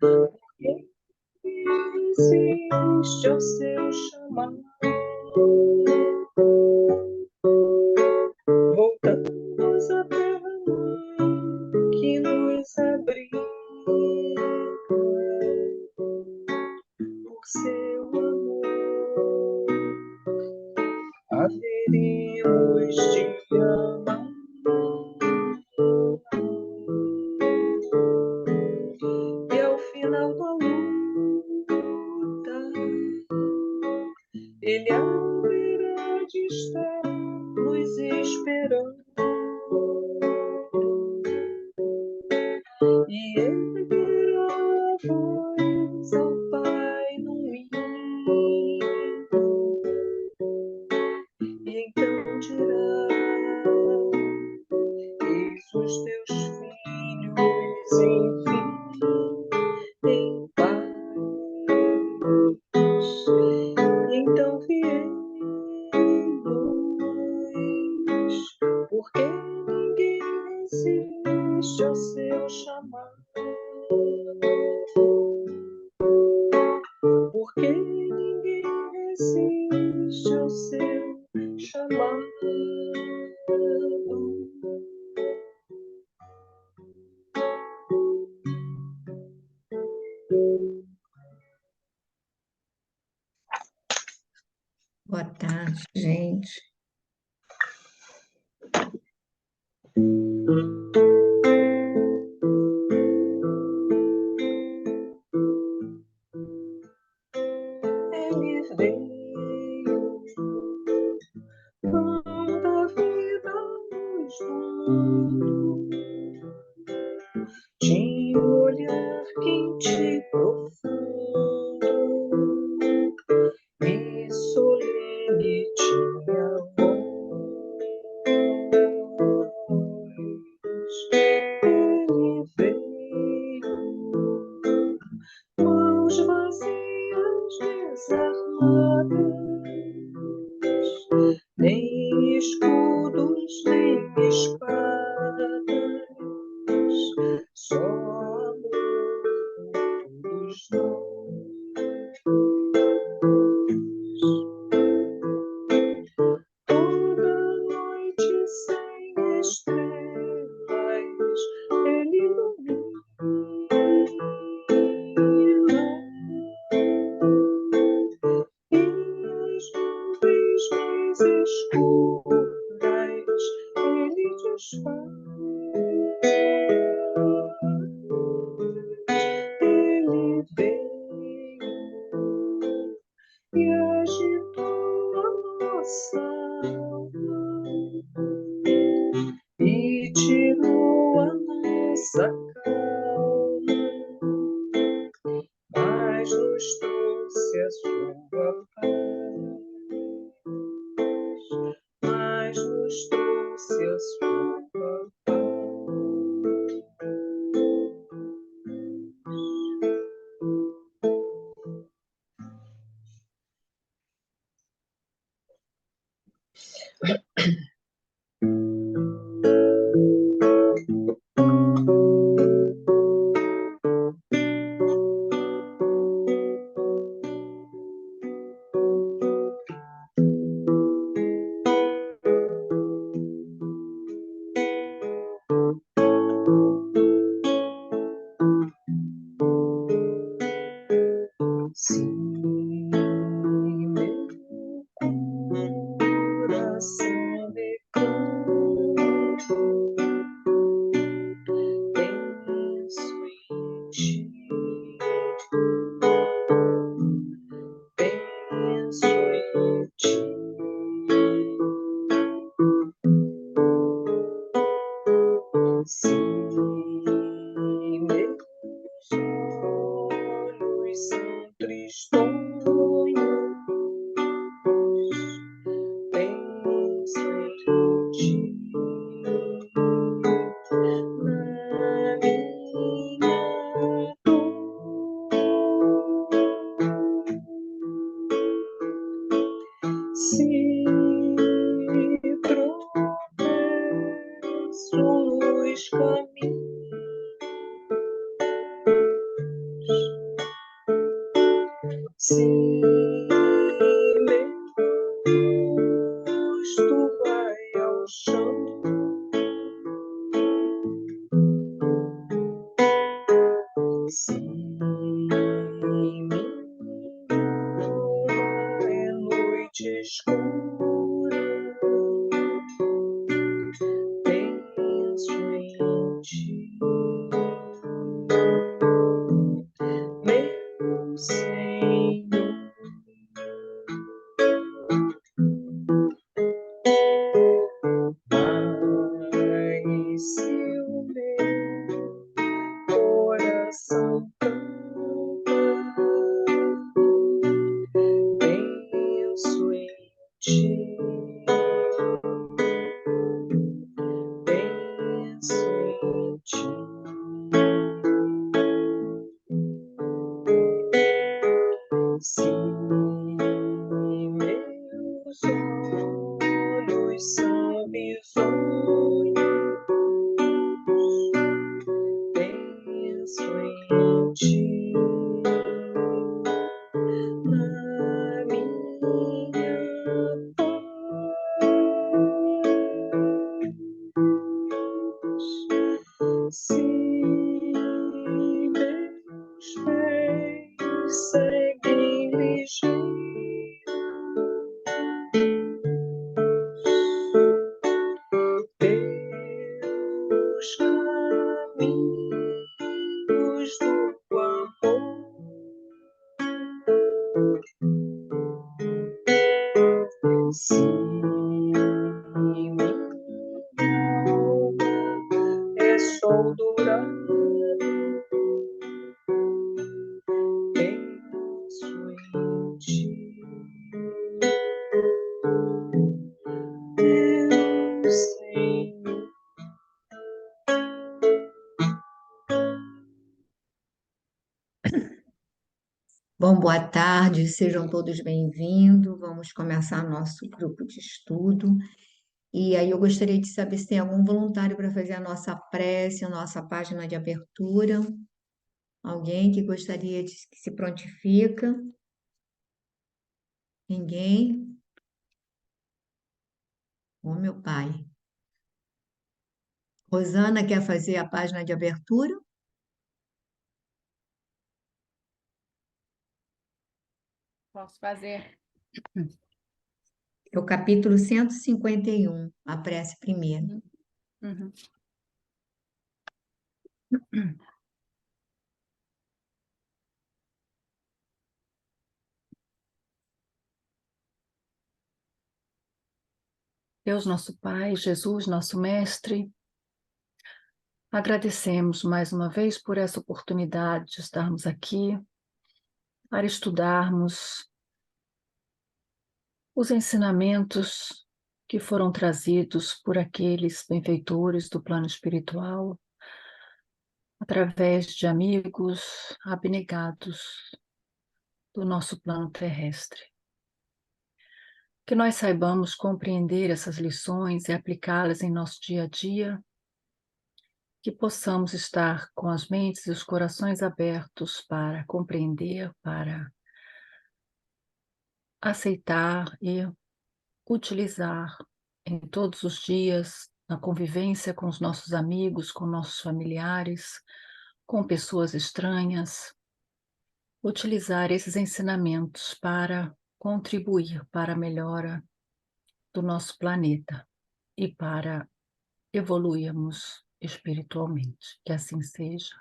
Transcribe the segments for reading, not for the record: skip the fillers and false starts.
Porque existe ao seu chamado. Voltamos à terra-mãe que nos abriga por seu amor. Haveremos de amar. E ao final da luta, ele haverá de estar nos esperando. E erguerá a voz ao Pai no hino. E então dirá: eis os teus filhos, enfim, em paz. Então viemos, porque ninguém resiste ao seu chamado. Porque ninguém resiste ao seu chamado. Boa tarde, gente. Ele veio quando a vida nos dando. Tinha um olhar quente e profundo e solene tinha voz. Ele veio, mãos vazias, desarmadas, nem escudos, nem espadas, só amor por todos nós. Toda noite sem estrelas, ele ilumina. E as nuvens mais escuras, ele desfaz. Ele veio e agitou a nossa alma e tirou a nossa calma, mas nos trouxe a sua paz, mas nos trouxe a sua paz. Sim, meu coração decanta, penso em ti, penso em ti. Sim, meus olhos são tristonhos, penso em ti. Na minha Sim, meu rosto vai ao chão. Sim, minha alma é noite escura. Penso em ti, meu Senhor. Mas se o meu coração canta, penso em ti, penso em ti. Sim, meus olhos são bisonhos, penso em ti, na minha paz. Sim, meus pés seguem ligeiros pelos caminhos do amor. Sim, minha alma é sol dourado, penso em ti, meu Senhor. Bom, boa tarde, sejam todos bem-vindos. Vamos começar nosso grupo de estudo. E aí eu gostaria de saber se tem algum voluntário para fazer a nossa prece, a nossa página de abertura. Alguém que gostaria de que se prontifica? Ninguém? Ô, meu pai. Rosana quer fazer a página de abertura? Posso fazer? É o capítulo 151, a prece primeira. Uhum. Deus, nosso Pai, Jesus, nosso Mestre, agradecemos mais uma vez por essa oportunidade de estarmos aqui para estudarmos os ensinamentos que foram trazidos por aqueles benfeitores do plano espiritual, através de amigos abnegados do nosso plano terrestre. Que nós saibamos compreender essas lições e aplicá-las em nosso dia a dia, que possamos estar com as mentes e os corações abertos para compreender, para aceitar e utilizar em todos os dias, na convivência com os nossos amigos, com nossos familiares, com pessoas estranhas, utilizar esses ensinamentos para contribuir para a melhora do nosso planeta e para evoluirmos espiritualmente. Que assim seja.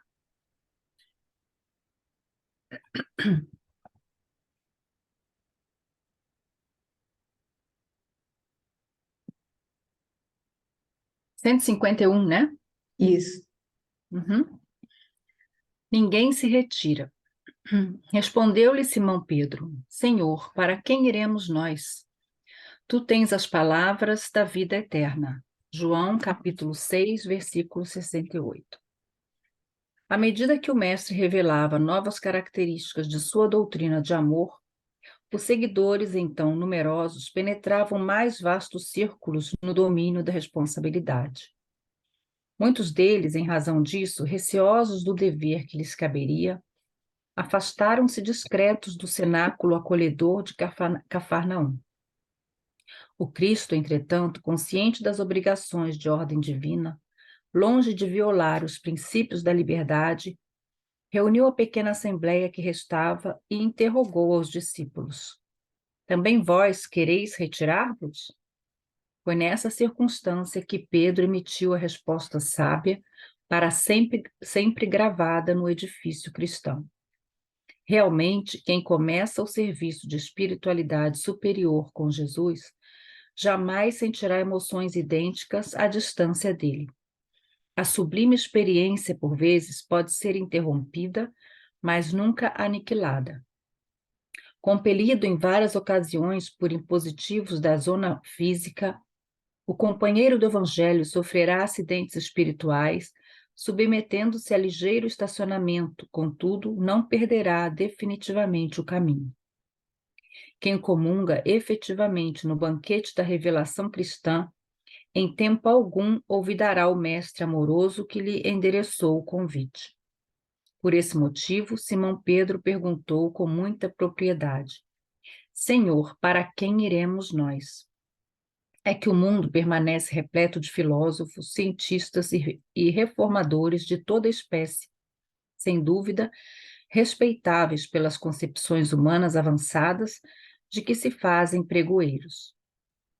Cento e 151, né? Isso. Uhum. Ninguém se retira. Respondeu-lhe Simão Pedro: Senhor, para quem iremos nós? Tu tens as palavras da vida eterna. João, capítulo 6, versículo 68. À medida que o mestre revelava novas características de sua doutrina de amor, os seguidores, então numerosos, penetravam mais vastos círculos no domínio da responsabilidade. Muitos deles, em razão disso, receosos do dever que lhes caberia, afastaram-se discretos do cenáculo acolhedor de Cafarnaum. O Cristo, entretanto, consciente das obrigações de ordem divina, longe de violar os princípios da liberdade, reuniu a pequena assembleia que restava e interrogou aos discípulos: Também vós quereis retirar-vos? Foi nessa circunstância que Pedro emitiu a resposta sábia, para sempre gravada no edifício cristão. Realmente, quem começa o serviço de espiritualidade superior com Jesus, jamais sentirá emoções idênticas à distância dele. A sublime experiência, por vezes, pode ser interrompida, mas nunca aniquilada. Compelido em várias ocasiões por impositivos da zona física, o companheiro do Evangelho sofrerá acidentes espirituais, submetendo-se a ligeiro estacionamento, contudo, não perderá definitivamente o caminho. Quem comunga efetivamente no banquete da revelação cristã, em tempo algum olvidará o mestre amoroso que lhe endereçou o convite. Por esse motivo, Simão Pedro perguntou com muita propriedade: Senhor, para quem iremos nós? É que o mundo permanece repleto de filósofos, cientistas e reformadores de toda espécie, sem dúvida, respeitáveis pelas concepções humanas avançadas de que se fazem pregoeiros.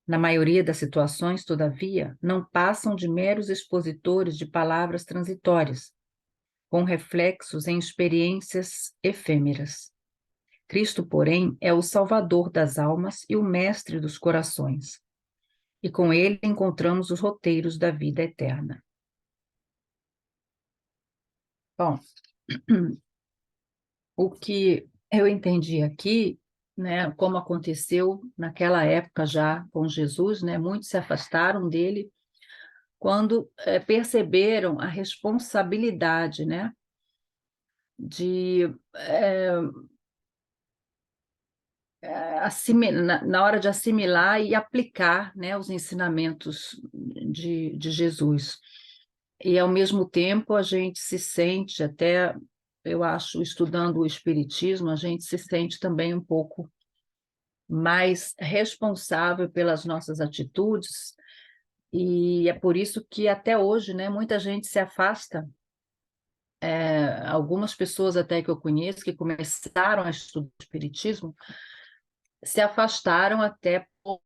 Na maioria das situações, todavia, não passam de meros expositores de palavras transitórias, com reflexos em experiências efêmeras. Cristo, porém, é o Salvador das almas e o Mestre dos corações. E com ele encontramos os roteiros da vida eterna. Bom, o que eu entendi aqui, né, como aconteceu naquela época já com Jesus, né, muitos se afastaram dele quando perceberam a responsabilidade, né, de na hora de assimilar e aplicar, né, os ensinamentos de Jesus. E, ao mesmo tempo, a gente se sente, até, eu acho, estudando o Espiritismo, a gente se sente também um pouco mais responsável pelas nossas atitudes, e é por isso que até hoje, né, muita gente se afasta. Algumas pessoas até que eu conheço que começaram a estudar o Espiritismo se afastaram até por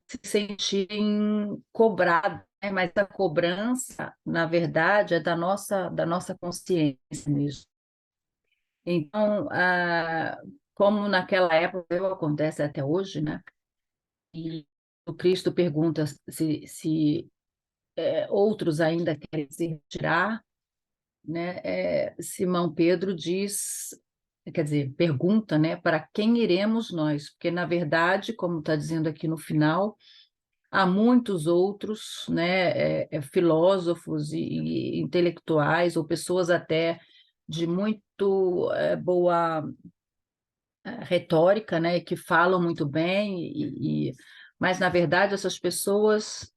se sentirem cobrados, né? Mas a cobrança, na verdade, é da nossa consciência mesmo. Então, como naquela época acontece até hoje, né? E o Cristo pergunta se outros ainda querem se retirar, né? Simão Pedro diz, quer dizer, pergunta, né, para quem iremos nós? Porque, na verdade, como está dizendo aqui no final, há muitos outros, né, filósofos e intelectuais, ou pessoas até de muito boa retórica, né, que falam muito bem, mas, na verdade, essas pessoas,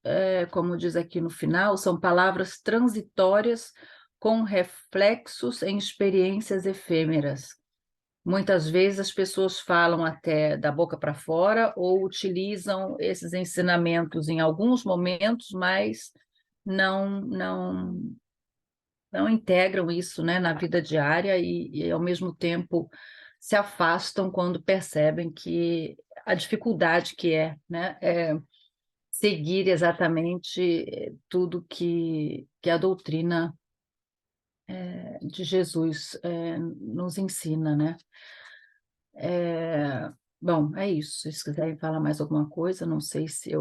como diz aqui no final, são palavras transitórias com reflexos em experiências efêmeras. Muitas vezes as pessoas falam até da boca para fora ou utilizam esses ensinamentos em alguns momentos, mas não integram isso, né, na vida diária e, ao mesmo tempo, se afastam quando percebem que a dificuldade que né, seguir exatamente tudo que a doutrina de Jesus nos ensina, né? Bom, é isso. Se vocês quiserem falar mais alguma coisa, não sei se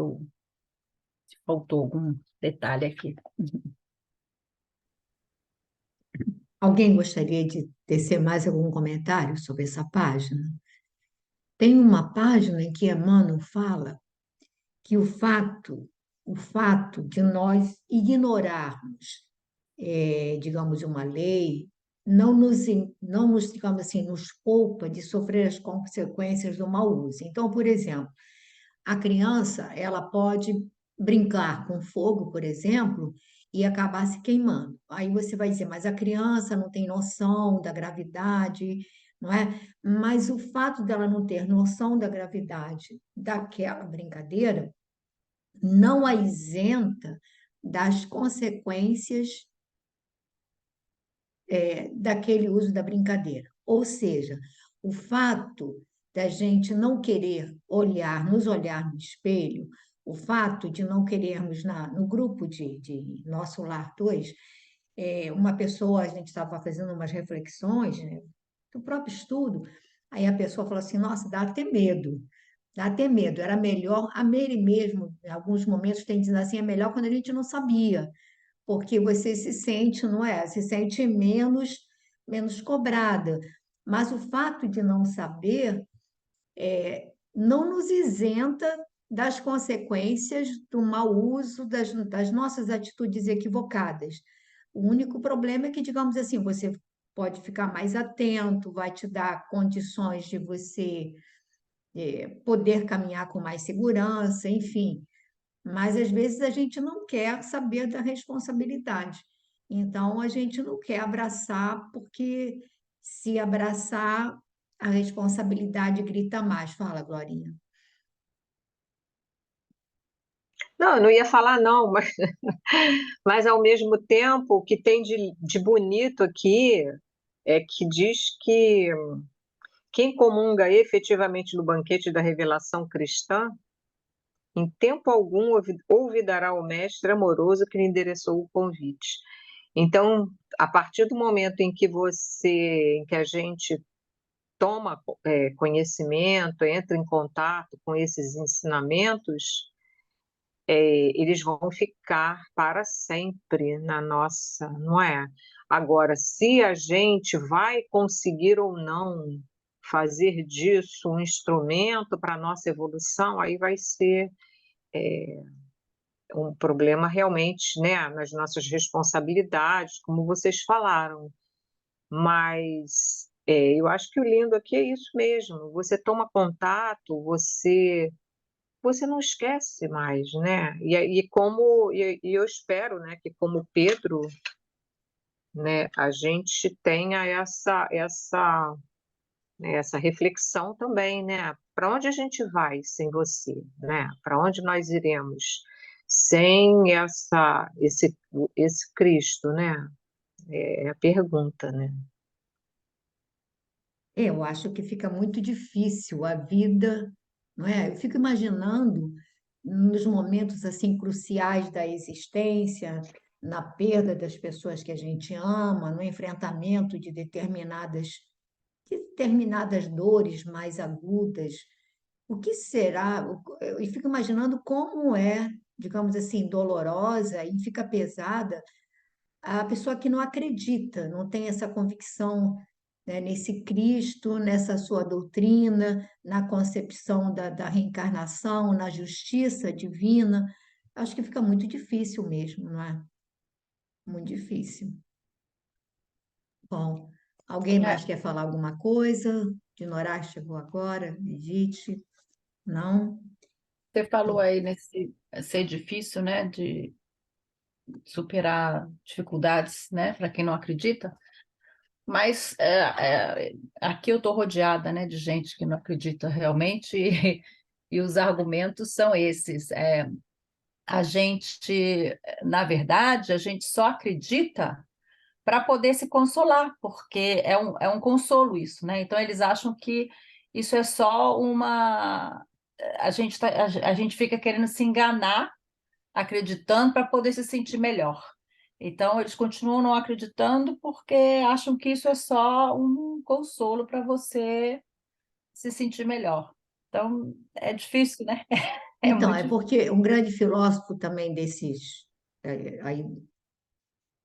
faltou algum detalhe aqui. Alguém gostaria de tecer mais algum comentário sobre essa página? Tem uma página em que Emmanuel fala que o fato de nós ignorarmos, digamos, uma lei, não nos, digamos assim, nos poupa de sofrer as consequências do mau uso. Então, por exemplo, a criança, ela pode brincar com fogo, por exemplo, e acabar se queimando. Aí você vai dizer, mas a criança não tem noção da gravidade, não é? Mas o fato dela não ter noção da gravidade daquela brincadeira não a isenta das consequências daquele uso da brincadeira. Ou seja, o fato da gente não querer nos olhar no espelho, o fato de não querermos, no grupo de Nosso Lar 2, uma pessoa, a gente estava fazendo umas reflexões, né, do próprio estudo, aí a pessoa falou assim, nossa, dá até medo, era melhor, a Meire mesmo, em alguns momentos tem dizendo assim, é melhor quando a gente não sabia, porque você se sente, não é? Se sente menos cobrada. Mas o fato de não saber não nos isenta das consequências do mau uso das nossas atitudes equivocadas. O único problema é que, digamos assim, você pode ficar mais atento, vai te dar condições de você poder caminhar com mais segurança, enfim. Mas às vezes a gente não quer saber da responsabilidade. Então a gente não quer abraçar, porque se abraçar, a responsabilidade grita mais. Fala, Glorinha. Não, eu não ia falar não, mas ao mesmo tempo, o que tem de bonito aqui é que diz que quem comunga efetivamente no banquete da revelação cristã, em tempo algum olvidará o mestre amoroso que lhe endereçou o convite. Então, a partir do momento em que a gente toma conhecimento, entra em contato com esses ensinamentos, eles vão ficar para sempre na nossa, não é? Agora, se a gente vai conseguir ou não fazer disso um instrumento para a nossa evolução, aí vai ser um problema realmente, né, nas nossas responsabilidades, como vocês falaram. Mas eu acho que o lindo aqui é isso mesmo. Você toma contato, você não esquece mais, né? E eu espero, né, que como Pedro, né, a gente tenha essa reflexão também, né? Para onde a gente vai sem você, né? Para onde nós iremos sem esse Cristo, né? É a pergunta, né? Eu acho que fica muito difícil a vida, não é? Eu fico imaginando nos momentos assim cruciais da existência, na perda das pessoas que a gente ama, no enfrentamento de determinadas dores mais agudas. O que será? Eu fico imaginando como é, digamos assim, dolorosa e fica pesada a pessoa que não acredita, não tem essa convicção, né, nesse Cristo, nessa sua doutrina, na concepção da reencarnação, na justiça divina. Acho que fica muito difícil mesmo, não é? Muito difícil. Bom, alguém mais É, quer falar alguma coisa? Dinorá chegou agora, Brigitte? Não? você falou aí nesse ser difícil, né, de superar dificuldades, né, para quem não acredita. Mas aqui eu estou rodeada, né, de gente que não acredita realmente e os argumentos são esses. A gente, na verdade, a gente só acredita para poder se consolar, porque é um consolo isso, né? Então eles acham que isso é só uma. A gente fica querendo se enganar, acreditando para poder se sentir melhor. Então eles continuam não acreditando porque acham que isso é só um consolo para você se sentir melhor. Então é difícil, né? É Então, muito é difícil. porque um grande filósofo também desses aí,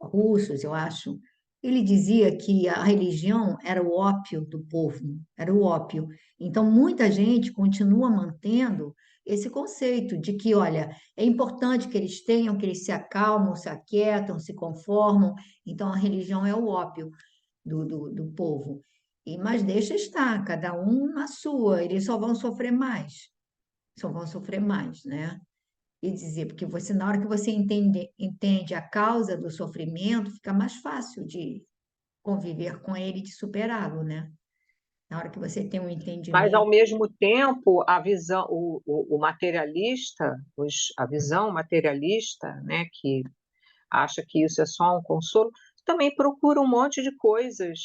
russos, eu acho, ele dizia que a religião era o ópio do povo, era o ópio. Então, muita gente continua mantendo esse conceito de que, olha, é importante que eles tenham, que eles se acalmam, se aquietam, se conformam. Então, a religião é o ópio do povo. Mas deixa estar, cada um na sua, eles só vão sofrer mais, né? E dizer, porque você, na hora que você entende a causa do sofrimento, fica mais fácil de conviver com ele, de superá-lo, né? na hora que você tem um Mas, ao entendimento. mesmo tempo, a visão, o materialista, a visão materialista, né, que acha que isso é só um consolo, também procura um monte de coisas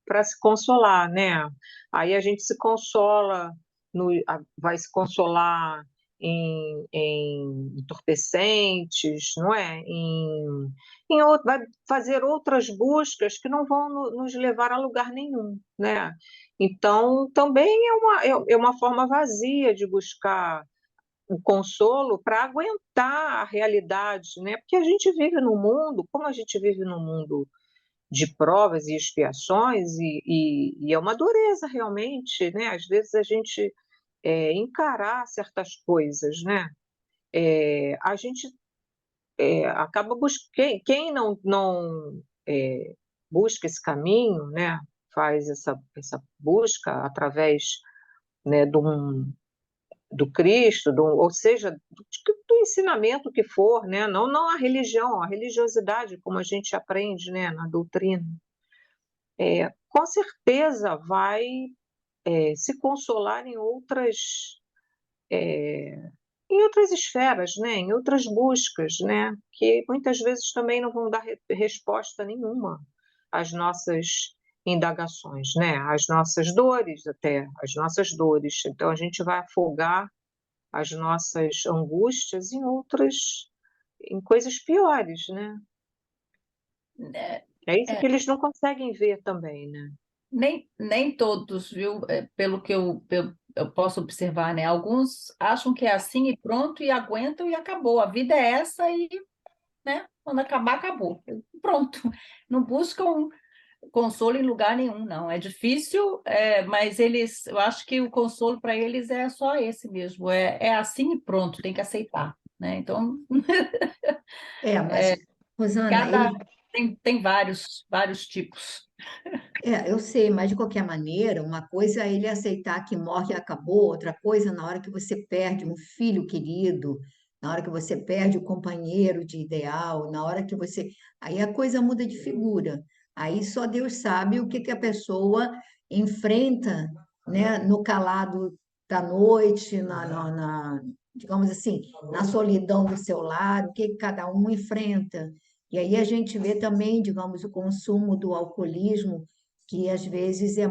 para se consolar, né? Aí a gente se consola, vai se consolar em entorpecentes, não é? Vai fazer outras buscas que não vão nos levar a lugar nenhum, né? Então, também é uma forma vazia de buscar o consolo para aguentar a realidade, né? Porque a gente vive num mundo, como a gente vive num mundo de provas e expiações, e é uma dureza realmente, né? Às vezes a gente encarar certas coisas, né? A gente acaba buscando, quem não busca esse caminho, né? Faz essa busca através, né, do Cristo, ou seja, do ensinamento que for, né? Não a religião, a religiosidade, como a gente aprende, né, na doutrina, com certeza vai se consolar em outras esferas, né, em outras buscas, né, que muitas vezes também não vão dar resposta nenhuma às nossas indagações, né, às nossas dores até, às nossas dores. Então a gente vai afogar as nossas angústias em coisas piores, né? É, É isso é, que eles não conseguem ver também, né? nem todos, viu? Pelo que eu posso observar, né? Alguns acham que é assim e pronto, e aguentam e acabou. A vida é essa e, né? Quando acabar, acabou. Pronto. Não buscam consolo em lugar nenhum, não. É difícil, mas eu acho que o consolo para eles é só esse mesmo. É assim e pronto, tem que aceitar, né? Então, Mas, Rosana, cada tem vários tipos. eu sei, mas de qualquer maneira, uma coisa é ele aceitar que morre e acabou, outra coisa, na hora que você perde um filho querido, na hora que você perde o companheiro de ideal, na hora que você. Aí a coisa muda de figura. Aí só Deus sabe o que que a pessoa enfrenta, né, no calado da noite, digamos assim, na solidão do seu lar, o que que cada um enfrenta. E aí a gente vê também, digamos, o consumo do alcoolismo que às vezes é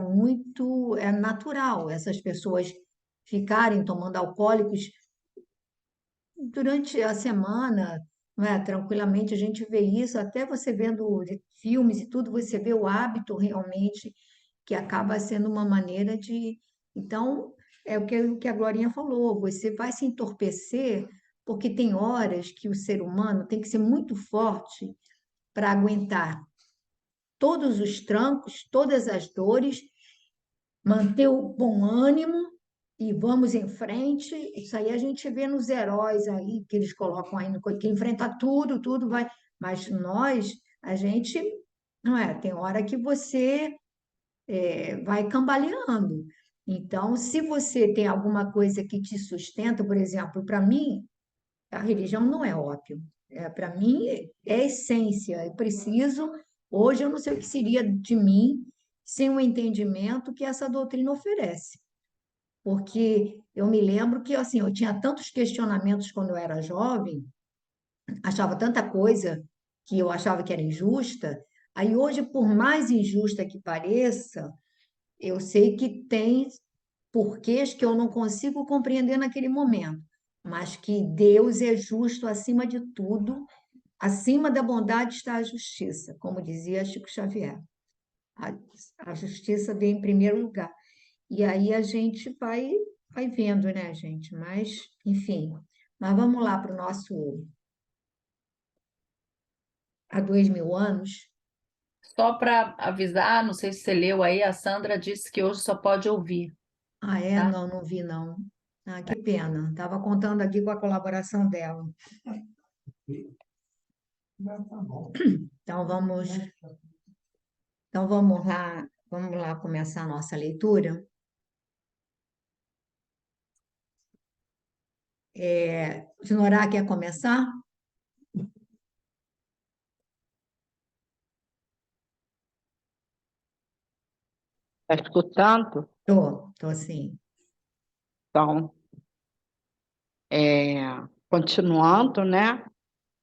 natural essas pessoas ficarem tomando alcoólicos durante a semana, não é? Tranquilamente, a gente vê isso, até você vendo filmes e tudo, você vê o hábito realmente que acaba sendo uma maneira de. Então, é o que a Glorinha falou, você vai se entorpecer, porque tem horas que o ser humano tem que ser muito forte para aguentar todos os trancos, todas as dores, manter o bom ânimo e vamos em frente. Isso aí a gente vê nos heróis aí que eles colocam aí no que enfrenta tudo, tudo vai. Mas nós, a gente, não é? Tem hora que você vai cambaleando. Então, se você tem alguma coisa que te sustenta, por exemplo, para mim, a religião não é ópio. Para mim, é essência. Eu preciso. Hoje, eu não sei o que seria de mim sem o entendimento que essa doutrina oferece. Porque eu me lembro que assim, eu tinha tantos questionamentos quando eu era jovem, achava tanta coisa que eu achava que era injusta. Aí, hoje, por mais injusta que pareça, eu sei que tem porquês que eu não consigo compreender naquele momento, mas que Deus é justo acima de tudo, acima da bondade está a justiça, como dizia Chico Xavier. A, a justiça vem em primeiro lugar. E aí a gente vai vendo, né, gente? Mas, enfim. Mas vamos lá para o nosso há 2000 anos. Só para avisar, não sei se você leu aí, a Sandra disse que hoje só pode ouvir, Ah, é? tá? Não, não vi, não. Ah, que pena. Estava contando aqui com a colaboração dela. Então vamos lá começar a nossa leitura. Dinorá quer começar? Está escutando? Tô sim. Então, é, continuando, né?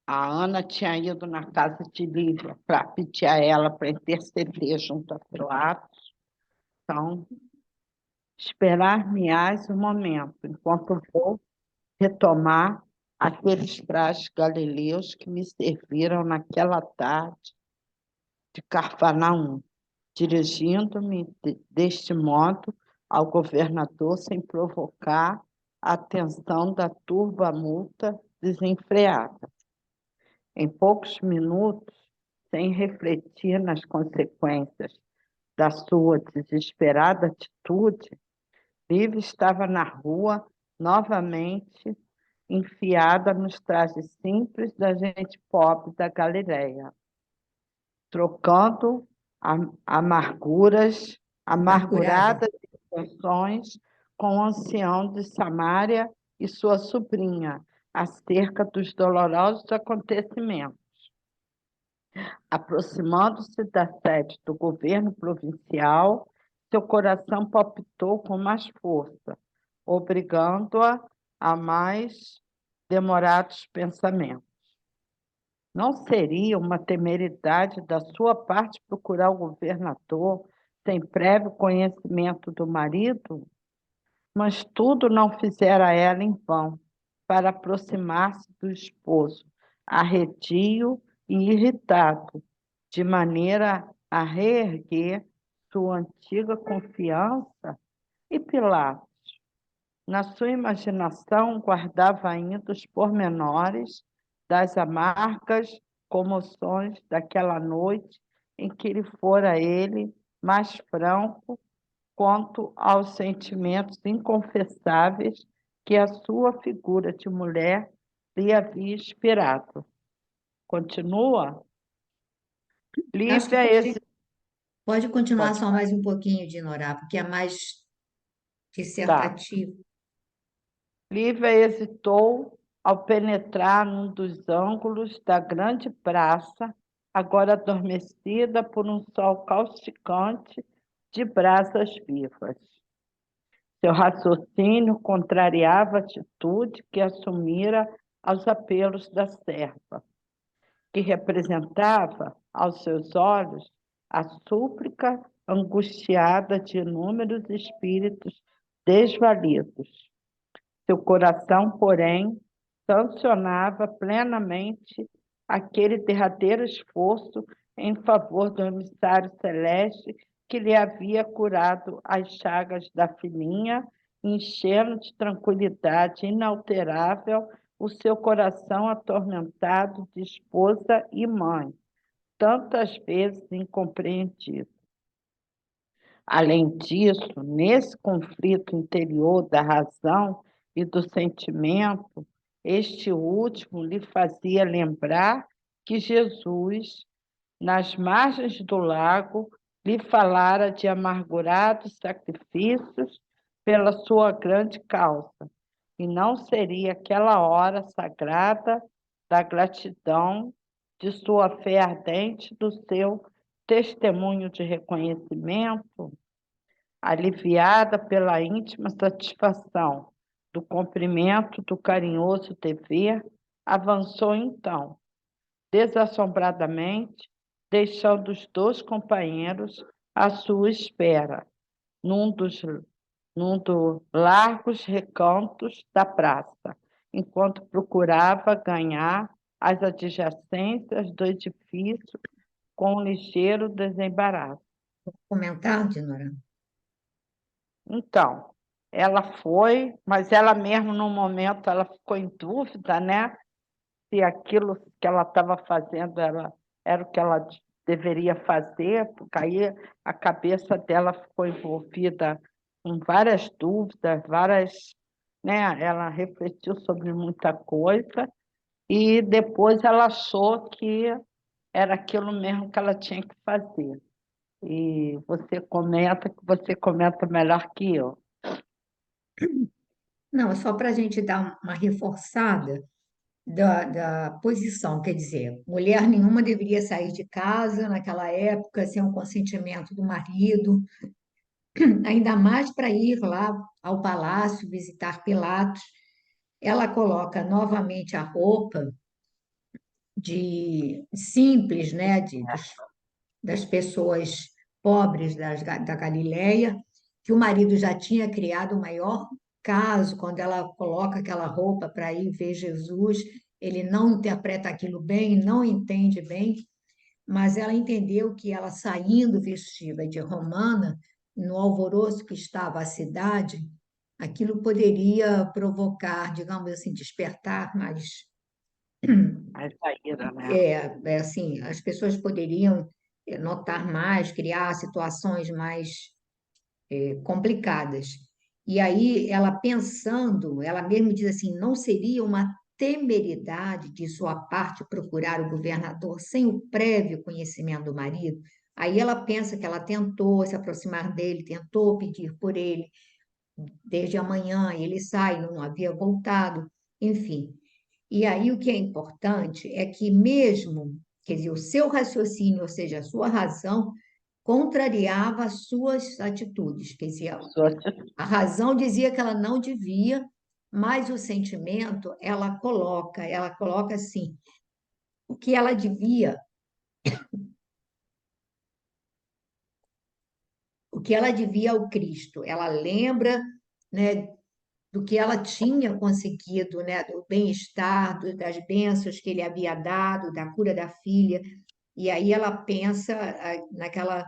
A Ana tinha ido na casa de Lívia para pedir a ela para interceder junto a Pilatos. Então, esperar-me-ás um momento, enquanto vou retomar aqueles trajes galileus que me serviram naquela tarde de Cafarnaum, dirigindo-me deste modo ao governador sem provocar a atenção da turba multa desenfreada. Em poucos minutos, sem refletir nas consequências da sua desesperada atitude, Vivi estava na rua, novamente enfiada nos trajes simples da gente pobre da Galileia, trocando amarguras, Amargurada. amarguradas intenções com o ancião de Samaria e sua sobrinha, acerca dos dolorosos acontecimentos. Aproximando-se da sede do governo provincial, seu coração palpitou com mais força, obrigando-a a mais demorados pensamentos. Não seria uma temeridade da sua parte procurar o governador sem prévio conhecimento do marido? Mas tudo não fizera ela em vão para aproximar-se do esposo, arredio e irritado, de maneira a reerguer sua antiga confiança. E Pilatos, na sua imaginação, guardava ainda os pormenores das amargas comoções daquela noite em que lhe fora ele mais franco quanto aos sentimentos inconfessáveis que a sua figura de mulher lhe havia inspirado. Continua? Acho que Lívia, esse... pode continuar Pode só mais um pouquinho de Norá, porque é mais tá. dissertativo. Lívia hesitou ao penetrar num dos ângulos da grande praça, agora adormecida por um sol causticante de brasas vivas. Seu raciocínio contrariava a atitude que assumira aos apelos da serva, que representava, aos seus olhos, a súplica angustiada de inúmeros espíritos desvalidos. Seu coração, porém, sancionava plenamente aquele derradeiro esforço em favor do emissário celeste que lhe havia curado as chagas da filhinha, enchendo de tranquilidade inalterável o seu coração atormentado de esposa e mãe, tantas vezes incompreendido. Além disso, nesse conflito interior da razão e do sentimento, este último lhe fazia lembrar que Jesus, nas margens do lago, lhe falara de amargurados sacrifícios pela sua grande causa, e não seria aquela hora sagrada da gratidão, de sua fé ardente, do seu testemunho de reconhecimento? Aliviada pela íntima satisfação do cumprimento do carinhoso dever, avançou então, desassombradamente, deixando os dois companheiros à sua espera, num dos largos recantos da praça, enquanto procurava ganhar as adjacências do edifício com um ligeiro desembaraço. Comentar, Dinora? Então, ela foi, mas ela mesmo, no momento, ela ficou em dúvida, né? Se aquilo que ela estava fazendo era o que ela deveria fazer, porque aí a cabeça dela ficou envolvida com várias dúvidas, várias, né? Ela refletiu sobre muita coisa e depois ela achou que era aquilo mesmo que ela tinha que fazer. E você comenta melhor que eu. Não, é só para a gente dar uma reforçada da posição, quer dizer, mulher nenhuma deveria sair de casa naquela época sem o consentimento do marido, ainda mais para ir lá ao palácio visitar Pilatos. Ela coloca novamente a roupa de simples, né, das pessoas pobres da Galileia, que o marido já tinha criado o maior caso quando ela coloca aquela roupa para ir ver Jesus. Ele não interpreta aquilo bem, não entende bem, mas ela entendeu que ela saindo vestida de romana, no alvoroço que estava a cidade, aquilo poderia provocar, digamos assim, despertar mais A Jaira, né? assim, as pessoas poderiam notar mais, criar situações mais complicadas. E aí, ela pensando, ela mesmo diz assim: não seria uma temeridade de sua parte procurar o governador sem o prévio conhecimento do marido? Aí ela pensa que ela tentou se aproximar dele, tentou pedir por ele desde a manhã, e ele sai, não havia voltado, enfim. E aí o que é importante é que mesmo, quer dizer, o seu raciocínio, ou seja, a sua razão, contrariava as suas atitudes. Quer dizer, Sua- a razão dizia que ela não devia, mas o sentimento ela coloca assim, o que ela devia, o que ela devia ao Cristo. Ela lembra, né, do que ela tinha conseguido, né, do bem-estar, das bênçãos que ele havia dado, da cura da filha. E aí ela pensa naquela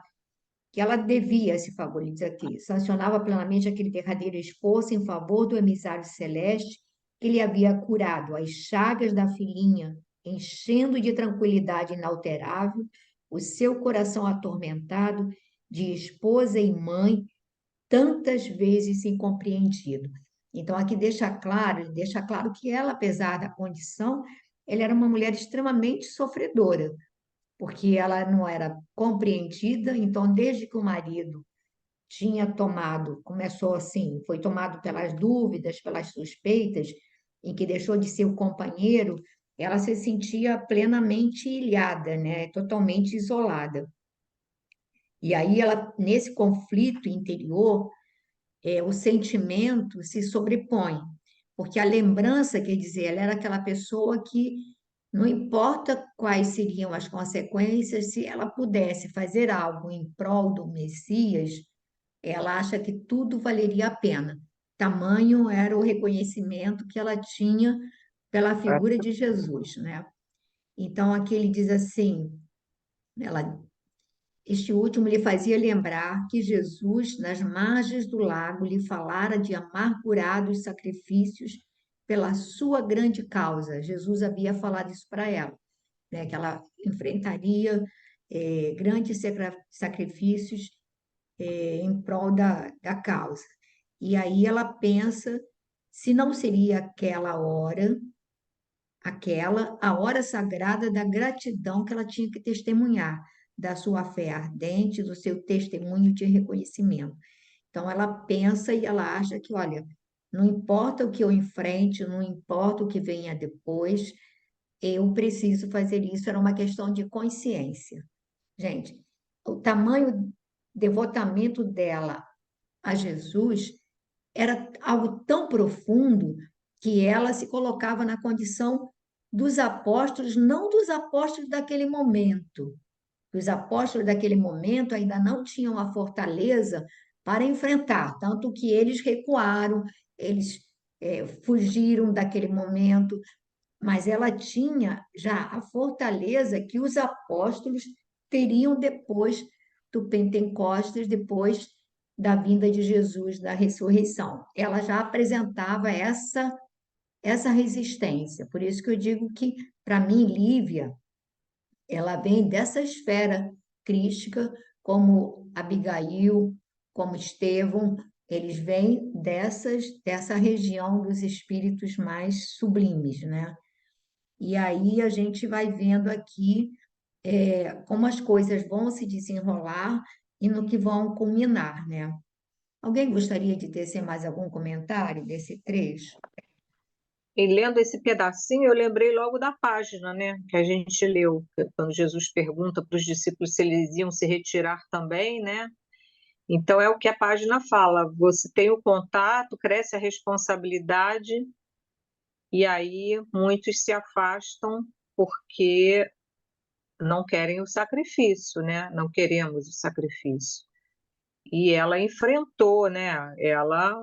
que ela devia esse favor, ele diz aqui, sancionava plenamente aquele derradeiro esforço em favor do emissário celeste que lhe havia curado as chagas da filhinha, enchendo de tranquilidade inalterável o seu coração atormentado de esposa e mãe, tantas vezes incompreendido. Então, aqui ele deixa claro que ela, apesar da condição, ela era uma mulher extremamente sofredora, porque ela não era compreendida, então, desde que o marido tinha tomado, começou assim, foi tomado pelas dúvidas, pelas suspeitas, em que deixou de ser o companheiro, ela se sentia plenamente ilhada, né? Totalmente isolada. E aí ela, nesse conflito interior, o sentimento se sobrepõe, porque a lembrança, quer dizer, ela era aquela pessoa que não importa quais seriam as consequências, se ela pudesse fazer algo em prol do Messias, ela acha que tudo valeria a pena. Tamanho era o reconhecimento que ela tinha pela figura de Jesus, né? Então, aqui ele diz assim, ela este último lhe fazia lembrar que Jesus, nas margens do lago, lhe falara de amargurados sacrifícios pela sua grande causa. Jesus havia falado isso para ela, né? Que ela enfrentaria grandes sacrifícios em prol da causa. E aí ela pensa se não seria a hora sagrada da gratidão que ela tinha que testemunhar, da sua fé ardente, do seu testemunho de reconhecimento. Então, ela pensa e ela acha que, olha, não importa o que eu enfrente, não importa o que venha depois, eu preciso fazer isso. Era uma questão de consciência. Gente, o tamanho devotamento dela a Jesus era algo tão profundo que ela se colocava na condição dos apóstolos, não dos apóstolos daquele momento. Os apóstolos daquele momento ainda não tinham a fortaleza para enfrentar, tanto que eles recuaram, eles fugiram daquele momento, mas ela tinha já a fortaleza que os apóstolos teriam depois do Pentecostes, depois da vinda de Jesus, da ressurreição. Ela já apresentava essa resistência. Por isso que eu digo que, para mim, Lívia, ela vem dessa esfera crística, como Abigail, como Estevão, eles vêm dessa região dos espíritos mais sublimes, né? E aí a gente vai vendo aqui como as coisas vão se desenrolar e no que vão culminar, né? Alguém gostaria de tecer mais algum comentário desse trecho? E lendo esse pedacinho, eu lembrei logo da página, né, que a gente leu, quando Jesus pergunta para os discípulos se eles iam se retirar também, né? Então, é o que a página fala: você tem o contato, cresce a responsabilidade, e aí muitos se afastam porque não querem o sacrifício, né? Não queremos o sacrifício. E ela enfrentou, né? Ela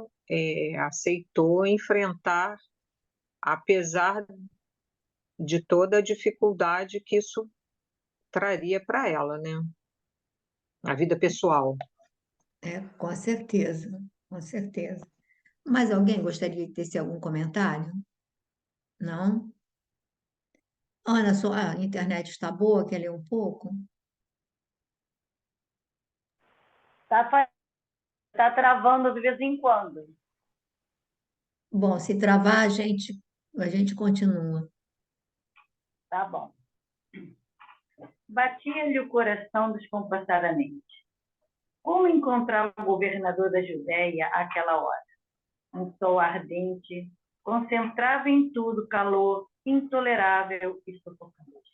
aceitou enfrentar, apesar de toda a dificuldade que isso traria para ela, né? A vida pessoal. Com certeza, com certeza. Mas alguém gostaria de tecer algum comentário? Não? Ana, sua internet está boa? Quer ler um pouco? Tá travando de vez em quando. Bom, se travar, a gente continua. Tá bom. Batia-lhe o coração descompassadamente. Como encontrar o governador da Judéia àquela hora? Um sol ardente concentrava em tudo calor intolerável e sufocante.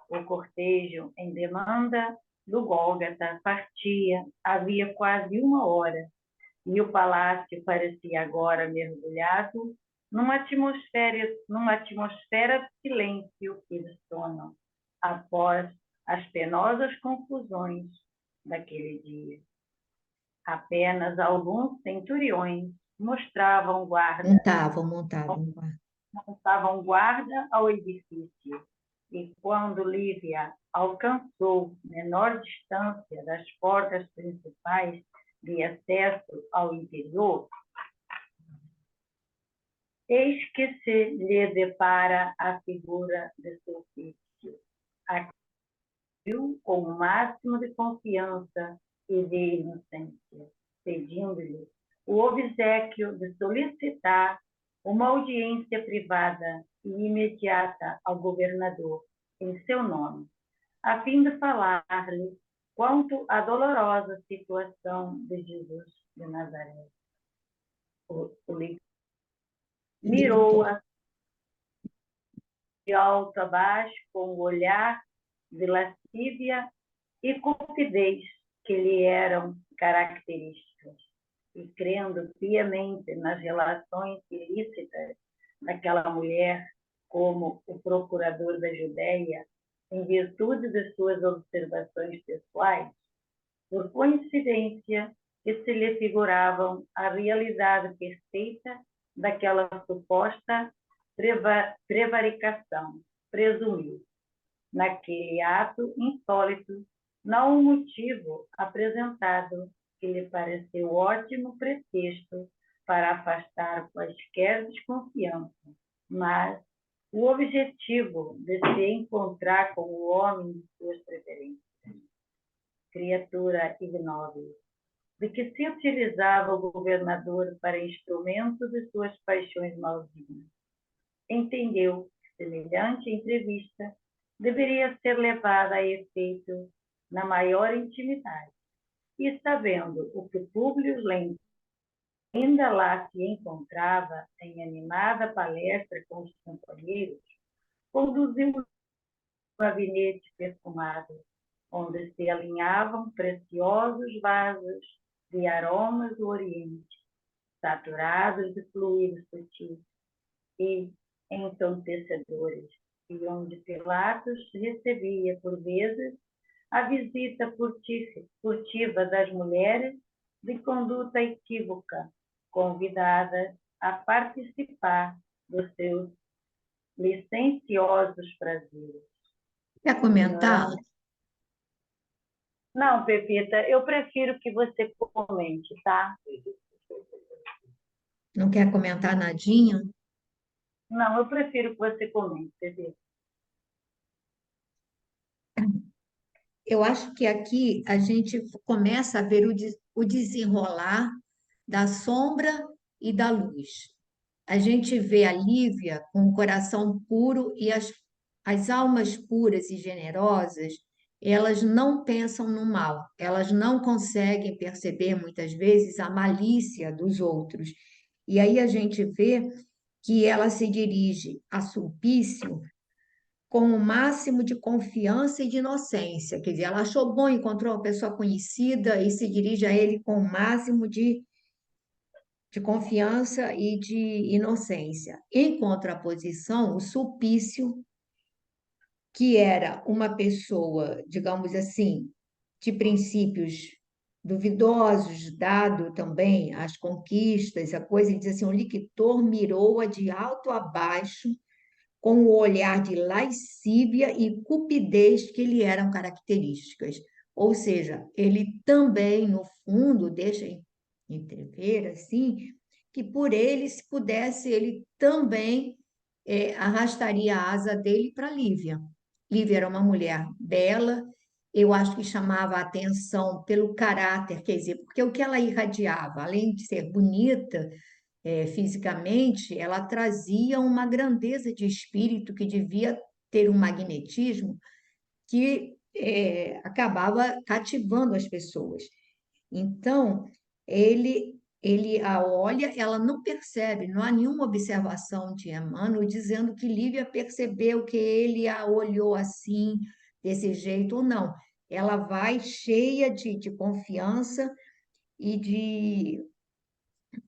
O cortejo em demanda do Gólgota partia havia quase uma hora, e o palácio parecia agora mergulhado numa atmosfera de silêncio e de sono, após as penosas confusões daquele dia. Apenas alguns centuriões mostravam guarda montavam guarda ao edifício, e quando Lívia alcançou menor distância das portas principais de acesso ao interior, eis que se lhe depara a figura de Sulpício, a que viu com o máximo de confiança e de inocência, pedindo-lhe o obséquio de solicitar uma audiência privada e imediata ao governador, em seu nome, a fim de falar-lhe quanto à dolorosa situação de Jesus de Nazaré. O mirou-a de alto a baixo com o olhar de lascívia e cupidez que lhe eram características, e crendo piamente nas relações ilícitas daquela mulher como o procurador da Judéia, em virtude de suas observações pessoais, por coincidência que se lhe figuravam a realidade perfeita daquela suposta prevaricação, presumiu, naquele ato insólito, não um motivo apresentado que lhe pareceu ótimo pretexto para afastar quaisquer desconfiança, mas o objetivo de se encontrar com o homem de suas preferências, criatura ignóbil, de que se utilizava o governador para instrumento de suas paixões maldignas. Entendeu que semelhante entrevista deveria ser levada a efeito na maior intimidade, e sabendo o que Públio Lentulus ainda lá se encontrava em animada palestra com os companheiros, conduziu um gabinete perfumado, onde se alinhavam preciosos vasos de aromas do Oriente, saturados de fluidos sutis e ensantecedores, e onde Pilatos recebia, por vezes, a visita furtiva das mulheres de conduta equívoca, convidadas a participar dos seus licenciosos prazeres. Quer comentar? Não, Pepita, eu prefiro que você comente, tá? Não quer comentar nadinha? Não, eu prefiro que você comente, Pepita. Eu acho que aqui a gente começa a ver o desenrolar da sombra e da luz. A gente vê a Lívia com o coração puro e as almas puras e generosas, elas não pensam no mal, elas não conseguem perceber muitas vezes a malícia dos outros. E aí a gente vê que ela se dirige a Sulpício com o máximo de confiança e de inocência. Quer dizer, ela achou bom, encontrou uma pessoa conhecida e se dirige a ele com o máximo de confiança e de inocência. Em contraposição, o Sulpício, que era uma pessoa, digamos assim, de princípios duvidosos, dado também às conquistas, a coisa, ele diz assim, o lictor mirou-a de alto a baixo, com o olhar de lascívia e cupidez que lhe eram características. Ou seja, ele também, no fundo, deixa entrever, assim, que por ele, se pudesse, ele também arrastaria a asa dele para Lívia. Lívia era uma mulher bela, eu acho que chamava a atenção pelo caráter, quer dizer, porque o que ela irradiava, além de ser bonita, fisicamente, ela trazia uma grandeza de espírito que devia ter um magnetismo que acabava cativando as pessoas. Então, ele a olha, ela não percebe, não há nenhuma observação de Emmanuel dizendo que Lívia percebeu que ele a olhou assim, desse jeito ou não. Ela vai cheia de confiança e de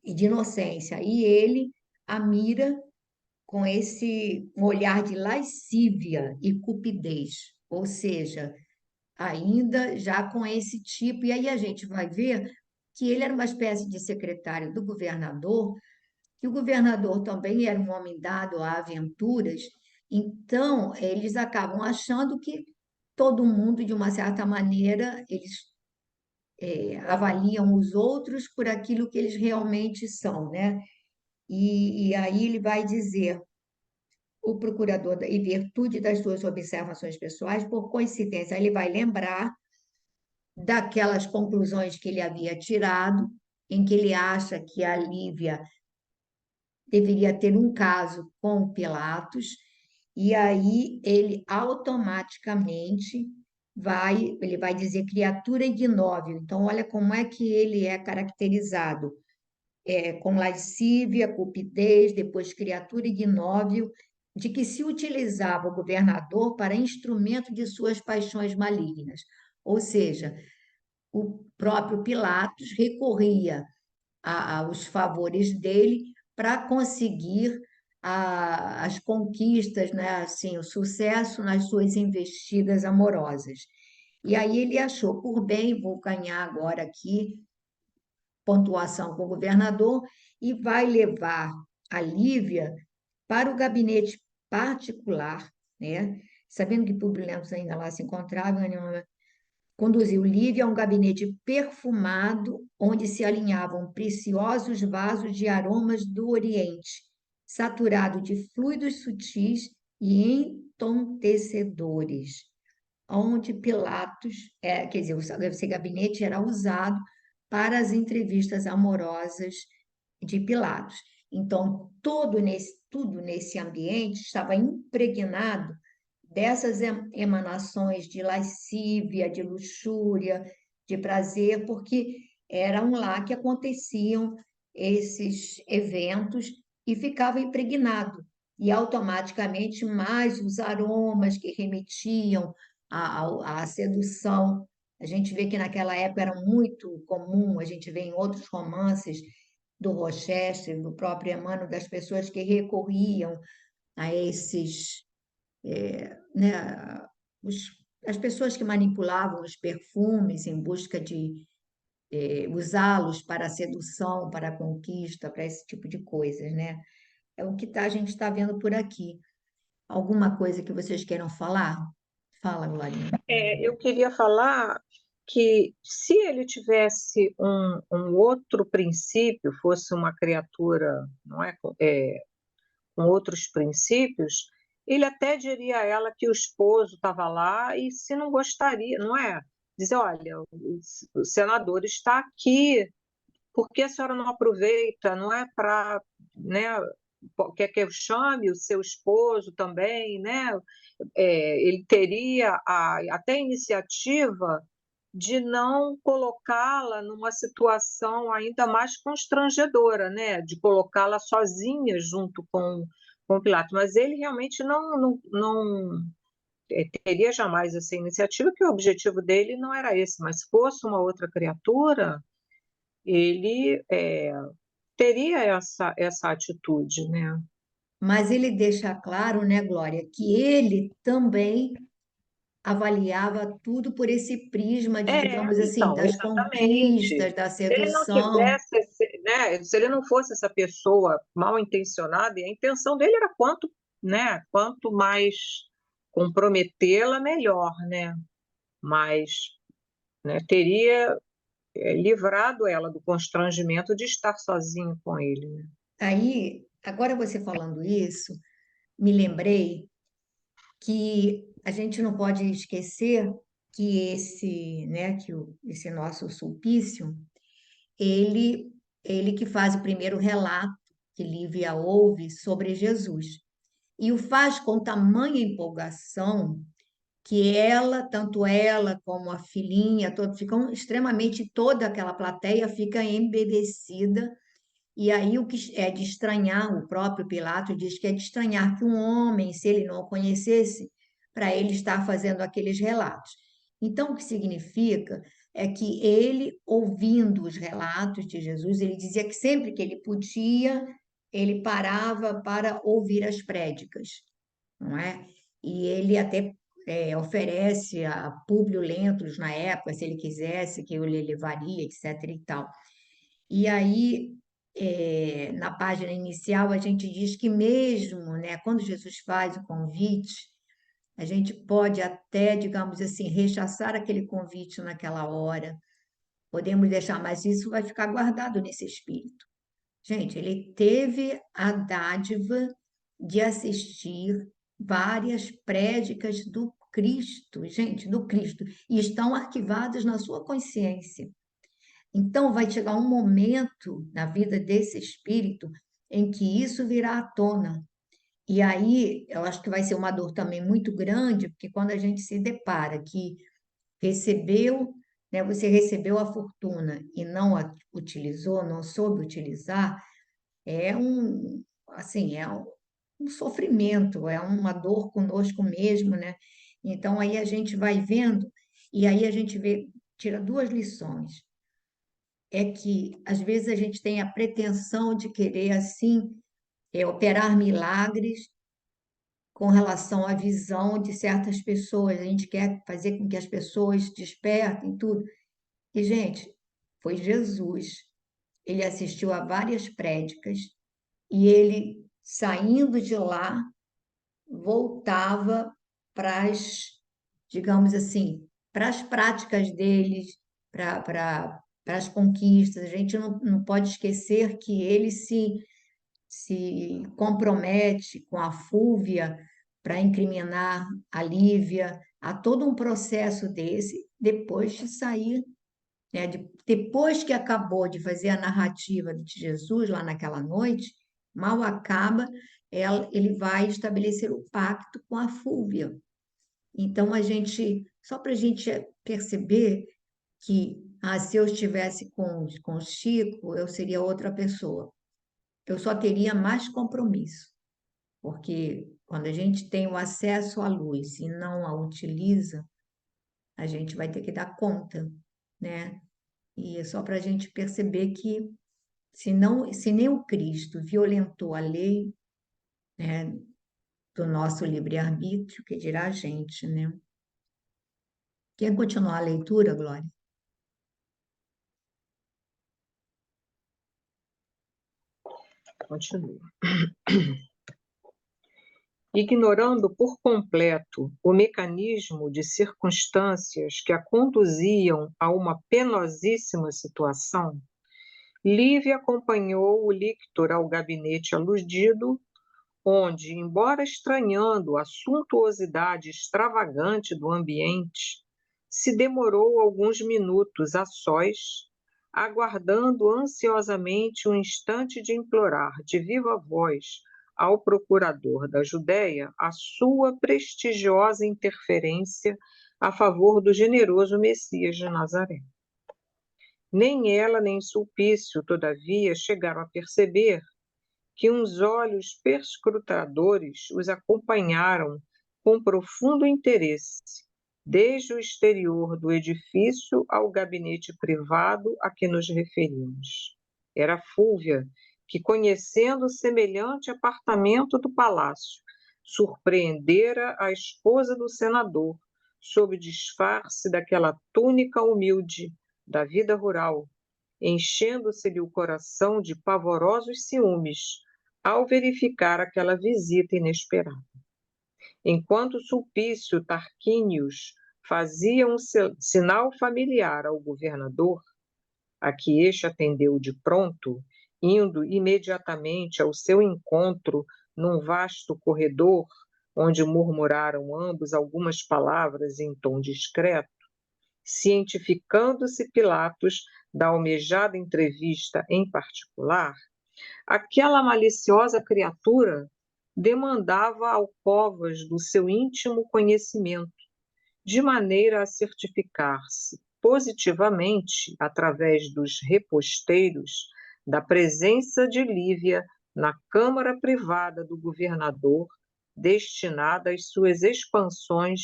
inocência, e ele a mira com esse olhar de lascívia e cupidez, ou seja, ainda já com esse tipo. E aí a gente vai ver que ele era uma espécie de secretário do governador, que o governador também era um homem dado a aventuras, então eles acabam achando que todo mundo, de uma certa maneira, eles avaliam os outros por aquilo que eles realmente são, né? E aí ele vai dizer, o procurador, em virtude das suas observações pessoais, por coincidência, ele vai lembrar daquelas conclusões que ele havia tirado, em que ele acha que a Lívia deveria ter um caso com Pilatos, e aí ele automaticamente ele vai dizer criatura ignóbil. Então, olha como é que ele é caracterizado, com lascívia, cupidez, depois criatura ignóbil, de que se utilizava o governador para instrumento de suas paixões malignas. Ou seja, o próprio Pilatos recorria aos favores dele para conseguir as conquistas, né? Assim, o sucesso nas suas investidas amorosas. E aí ele achou por bem, vou ganhar agora aqui pontuação com o governador, e vai levar a Lívia para o gabinete particular, né? Sabendo que Publio Lentulus ainda lá se encontrava, né? Conduziu Lívia a um gabinete perfumado, onde se alinhavam preciosos vasos de aromas do Oriente, saturado de fluidos sutis e entontecedores, onde Pilatos, quer dizer, esse gabinete era usado para as entrevistas amorosas de Pilatos. Então, tudo nesse ambiente estava impregnado dessas emanações de lascívia, de luxúria, de prazer, porque eram lá que aconteciam esses eventos e ficava impregnado. E automaticamente mais os aromas que remetiam à sedução. A gente vê que naquela época era muito comum, a gente vê em outros romances do Rochester, do próprio Emmanuel, das pessoas que recorriam a esses, né, as pessoas que manipulavam os perfumes em busca de usá-los para a sedução, para a conquista, para esse tipo de coisas, né? É o que a gente está vendo por aqui. Alguma coisa que vocês queiram falar? Fala, Glorinha. Eu queria falar que se ele tivesse um outro princípio, fosse uma criatura, não é, com outros princípios, ele até diria a ela que o esposo estava lá e se não gostaria, não é? Dizer, olha, o senador está aqui, por que a senhora não aproveita? Não é para, né? Quer que eu chame o seu esposo também, né? Ele teria até a iniciativa de não colocá-la numa situação ainda mais constrangedora, né? De colocá-la sozinha junto com com Pilatos, mas ele realmente não teria jamais essa iniciativa, que o objetivo dele não era esse, mas se fosse uma outra criatura, ele teria essa atitude, né? Mas ele deixa claro, né, Glória, que ele também avaliava tudo por esse prisma de, digamos assim, Então, das exatamente. conquistas, da Se ele não sedução. tivesse, né, se ele não fosse essa pessoa mal intencionada, e a intenção dele era quanto mais comprometê-la, melhor, né? Mas, né, teria livrado ela do constrangimento de estar sozinho com ele, né? Aí, agora você falando isso, me lembrei que a gente não pode esquecer que esse nosso Sulpício, ele ele que faz o primeiro relato que Lívia ouve sobre Jesus e o faz com tamanha empolgação que tanto ela como a filhinha, ficam extremamente, toda aquela plateia fica embevecida. E aí o que é de estranhar, o próprio Pilatos diz que é de estranhar que um homem, se ele não o conhecesse, para ele estar fazendo aqueles relatos. Então, o que significa é que ele, ouvindo os relatos de Jesus, ele dizia que sempre que ele podia, ele parava para ouvir as prédicas, não é? E ele até oferece a Públio Lentulus na época, se ele quisesse, que ele levaria, etc. e tal. E aí, na página inicial, a gente diz que mesmo, né, quando Jesus faz o convite, a gente pode até, digamos assim, rechaçar aquele convite naquela hora, podemos deixar, mas isso vai ficar guardado nesse espírito. Gente, ele teve a dádiva de assistir várias prédicas do Cristo, gente, do Cristo, e estão arquivadas na sua consciência. Então, vai chegar um momento na vida desse espírito em que isso virá à tona. E aí, eu acho que vai ser uma dor também muito grande, porque quando a gente se depara que recebeu, né, você recebeu a fortuna e não a utilizou, não soube utilizar, assim, um sofrimento, é uma dor conosco mesmo, né? Então, aí a gente vai vendo, e aí a gente tira duas lições. É que às vezes a gente tem a pretensão de querer assim operar milagres com relação à visão de certas pessoas. A gente quer fazer com que as pessoas despertem tudo. E, gente, foi Jesus. Ele assistiu a várias prédicas e ele, saindo de lá, voltava para as, digamos assim, para as práticas deles, para as conquistas. A gente não pode esquecer que ele se compromete com a Fúvia para incriminar a Lívia. Há todo um processo desse depois de sair, né? Depois que acabou de fazer a narrativa de Jesus lá naquela noite, mal acaba, ele vai estabelecer o pacto com a Fúvia. Então, só para a gente perceber que se eu estivesse com o Chico, eu seria outra pessoa. Eu só teria mais compromisso, porque quando a gente tem o acesso à luz e não a utiliza, a gente vai ter que dar conta, né? E é só para a gente perceber que se nem o Cristo violentou a lei, né, do nosso livre-arbítrio, que dirá a gente, né? Quer continuar a leitura, Glória? Continua. Ignorando por completo o mecanismo de circunstâncias que a conduziam a uma penosíssima situação, Lívia acompanhou o lictor ao gabinete aludido, onde, embora estranhando a suntuosidade extravagante do ambiente, se demorou alguns minutos a sós, aguardando ansiosamente o instante de implorar de viva voz ao procurador da Judéia a sua prestigiosa interferência a favor do generoso Messias de Nazaré. Nem ela nem Sulpício, todavia, chegaram a perceber que uns olhos perscrutadores os acompanharam com profundo interesse, desde o exterior do edifício ao gabinete privado a que nos referimos. Era Fúvia, que, conhecendo semelhante apartamento do palácio, surpreendera a esposa do senador, sob disfarce daquela túnica humilde da vida rural, enchendo-se-lhe o coração de pavorosos ciúmes ao verificar aquela visita inesperada. Enquanto Sulpício Tarquínios fazia um sinal familiar ao governador, a que este atendeu de pronto, indo imediatamente ao seu encontro num vasto corredor, onde murmuraram ambos algumas palavras em tom discreto, cientificando-se Pilatos da almejada entrevista em particular, aquela maliciosa criatura demandava alcovas do seu íntimo conhecimento, de maneira a certificar-se positivamente, através dos reposteiros, da presença de Lívia na câmara privada do governador, destinada às suas expansões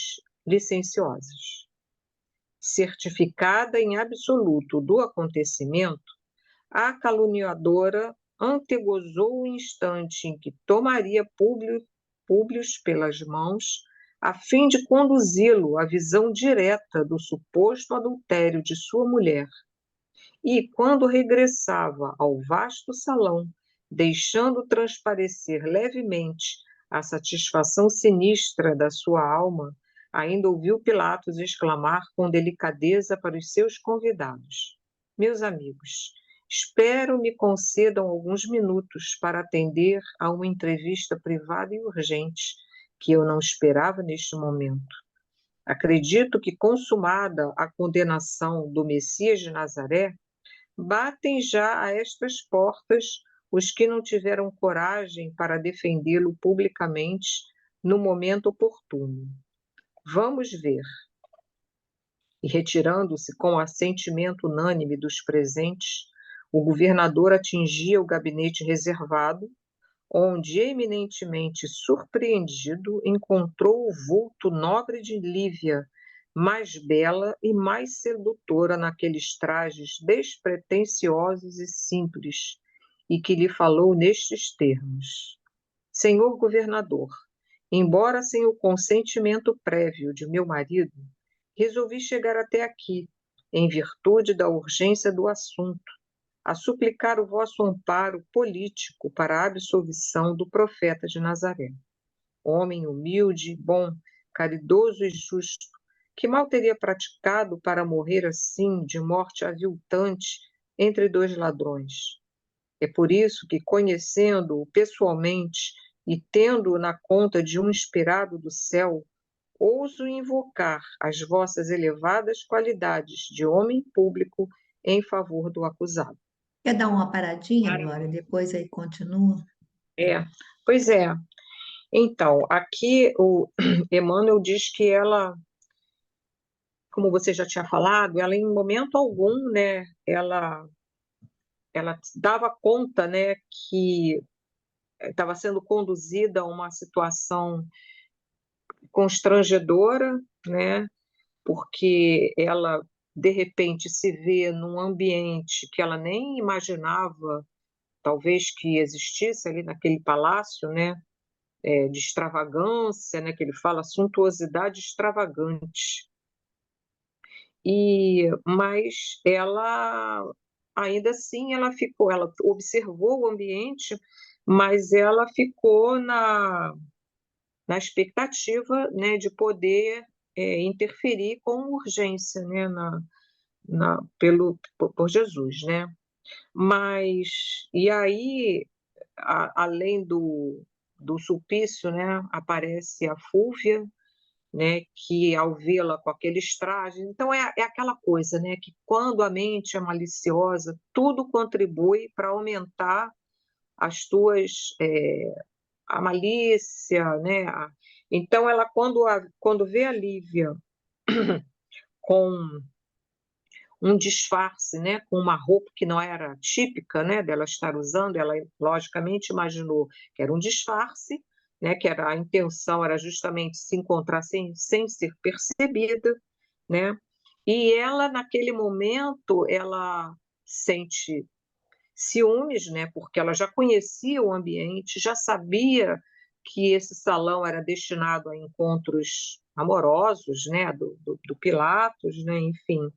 licenciosas. Certificada em absoluto do acontecimento, a caluniadora antegozou o instante em que tomaria Públio pelas mãos, a fim de conduzi-lo à visão direta do suposto adultério de sua mulher. E, quando regressava ao vasto salão, deixando transparecer levemente a satisfação sinistra da sua alma, ainda ouviu Pilatos exclamar com delicadeza para os seus convidados: meus amigos, espero me concedam alguns minutos para atender a uma entrevista privada e urgente, que eu não esperava neste momento. Acredito que, consumada a condenação do Messias de Nazaré, batem já a estas portas os que não tiveram coragem para defendê-lo publicamente no momento oportuno. Vamos ver. E, retirando-se com o assentimento unânime dos presentes, o governador atingia o gabinete reservado, onde, eminentemente surpreendido, encontrou o vulto nobre de Lívia, mais bela e mais sedutora naqueles trajes despretensiosos e simples, e que lhe falou nestes termos: Senhor governador, embora sem o consentimento prévio de meu marido, resolvi chegar até aqui, em virtude da urgência do assunto, a suplicar o vosso amparo político para a absolvição do profeta de Nazaré. Homem humilde, bom, caridoso e justo, que mal teria praticado para morrer assim, de morte aviltante, entre dois ladrões. É por isso que, conhecendo-o pessoalmente e tendo-o na conta de um inspirado do céu, ouso invocar as vossas elevadas qualidades de homem público em favor do acusado. Quer dar uma paradinha, Glória? Depois aí continua. Pois é. Então, aqui o Emmanuel diz que ela, como você já tinha falado, ela em momento algum, né, ela dava conta, né, que estava sendo conduzida a uma situação constrangedora, né, porque ela de repente se vê num ambiente que ela nem imaginava, talvez que existisse ali naquele palácio, né, de extravagância, né, que ele fala suntuosidade extravagante. Mas ela ainda assim ela observou o ambiente, mas ela ficou na expectativa, né, de poder interferir com urgência, né, por Jesus, né? E aí, além do Sulpício, né, aparece a Fúvia, né, que ao vê-la com aqueles trajes, então é aquela coisa, né, que quando a mente é maliciosa, tudo contribui para aumentar as tuas a malícia, né? Então ela quando vê a Lívia com um disfarce, né, com uma roupa que não era típica, né, dela estar usando. Ela, logicamente, imaginou que era um disfarce, né, que era, a intenção era justamente se encontrar sem ser percebida, né, e ela, naquele momento, ela sente ciúmes, né, porque ela já conhecia o ambiente, já sabia que esse salão era destinado a encontros amorosos, né, do Pilatos, né, enfim,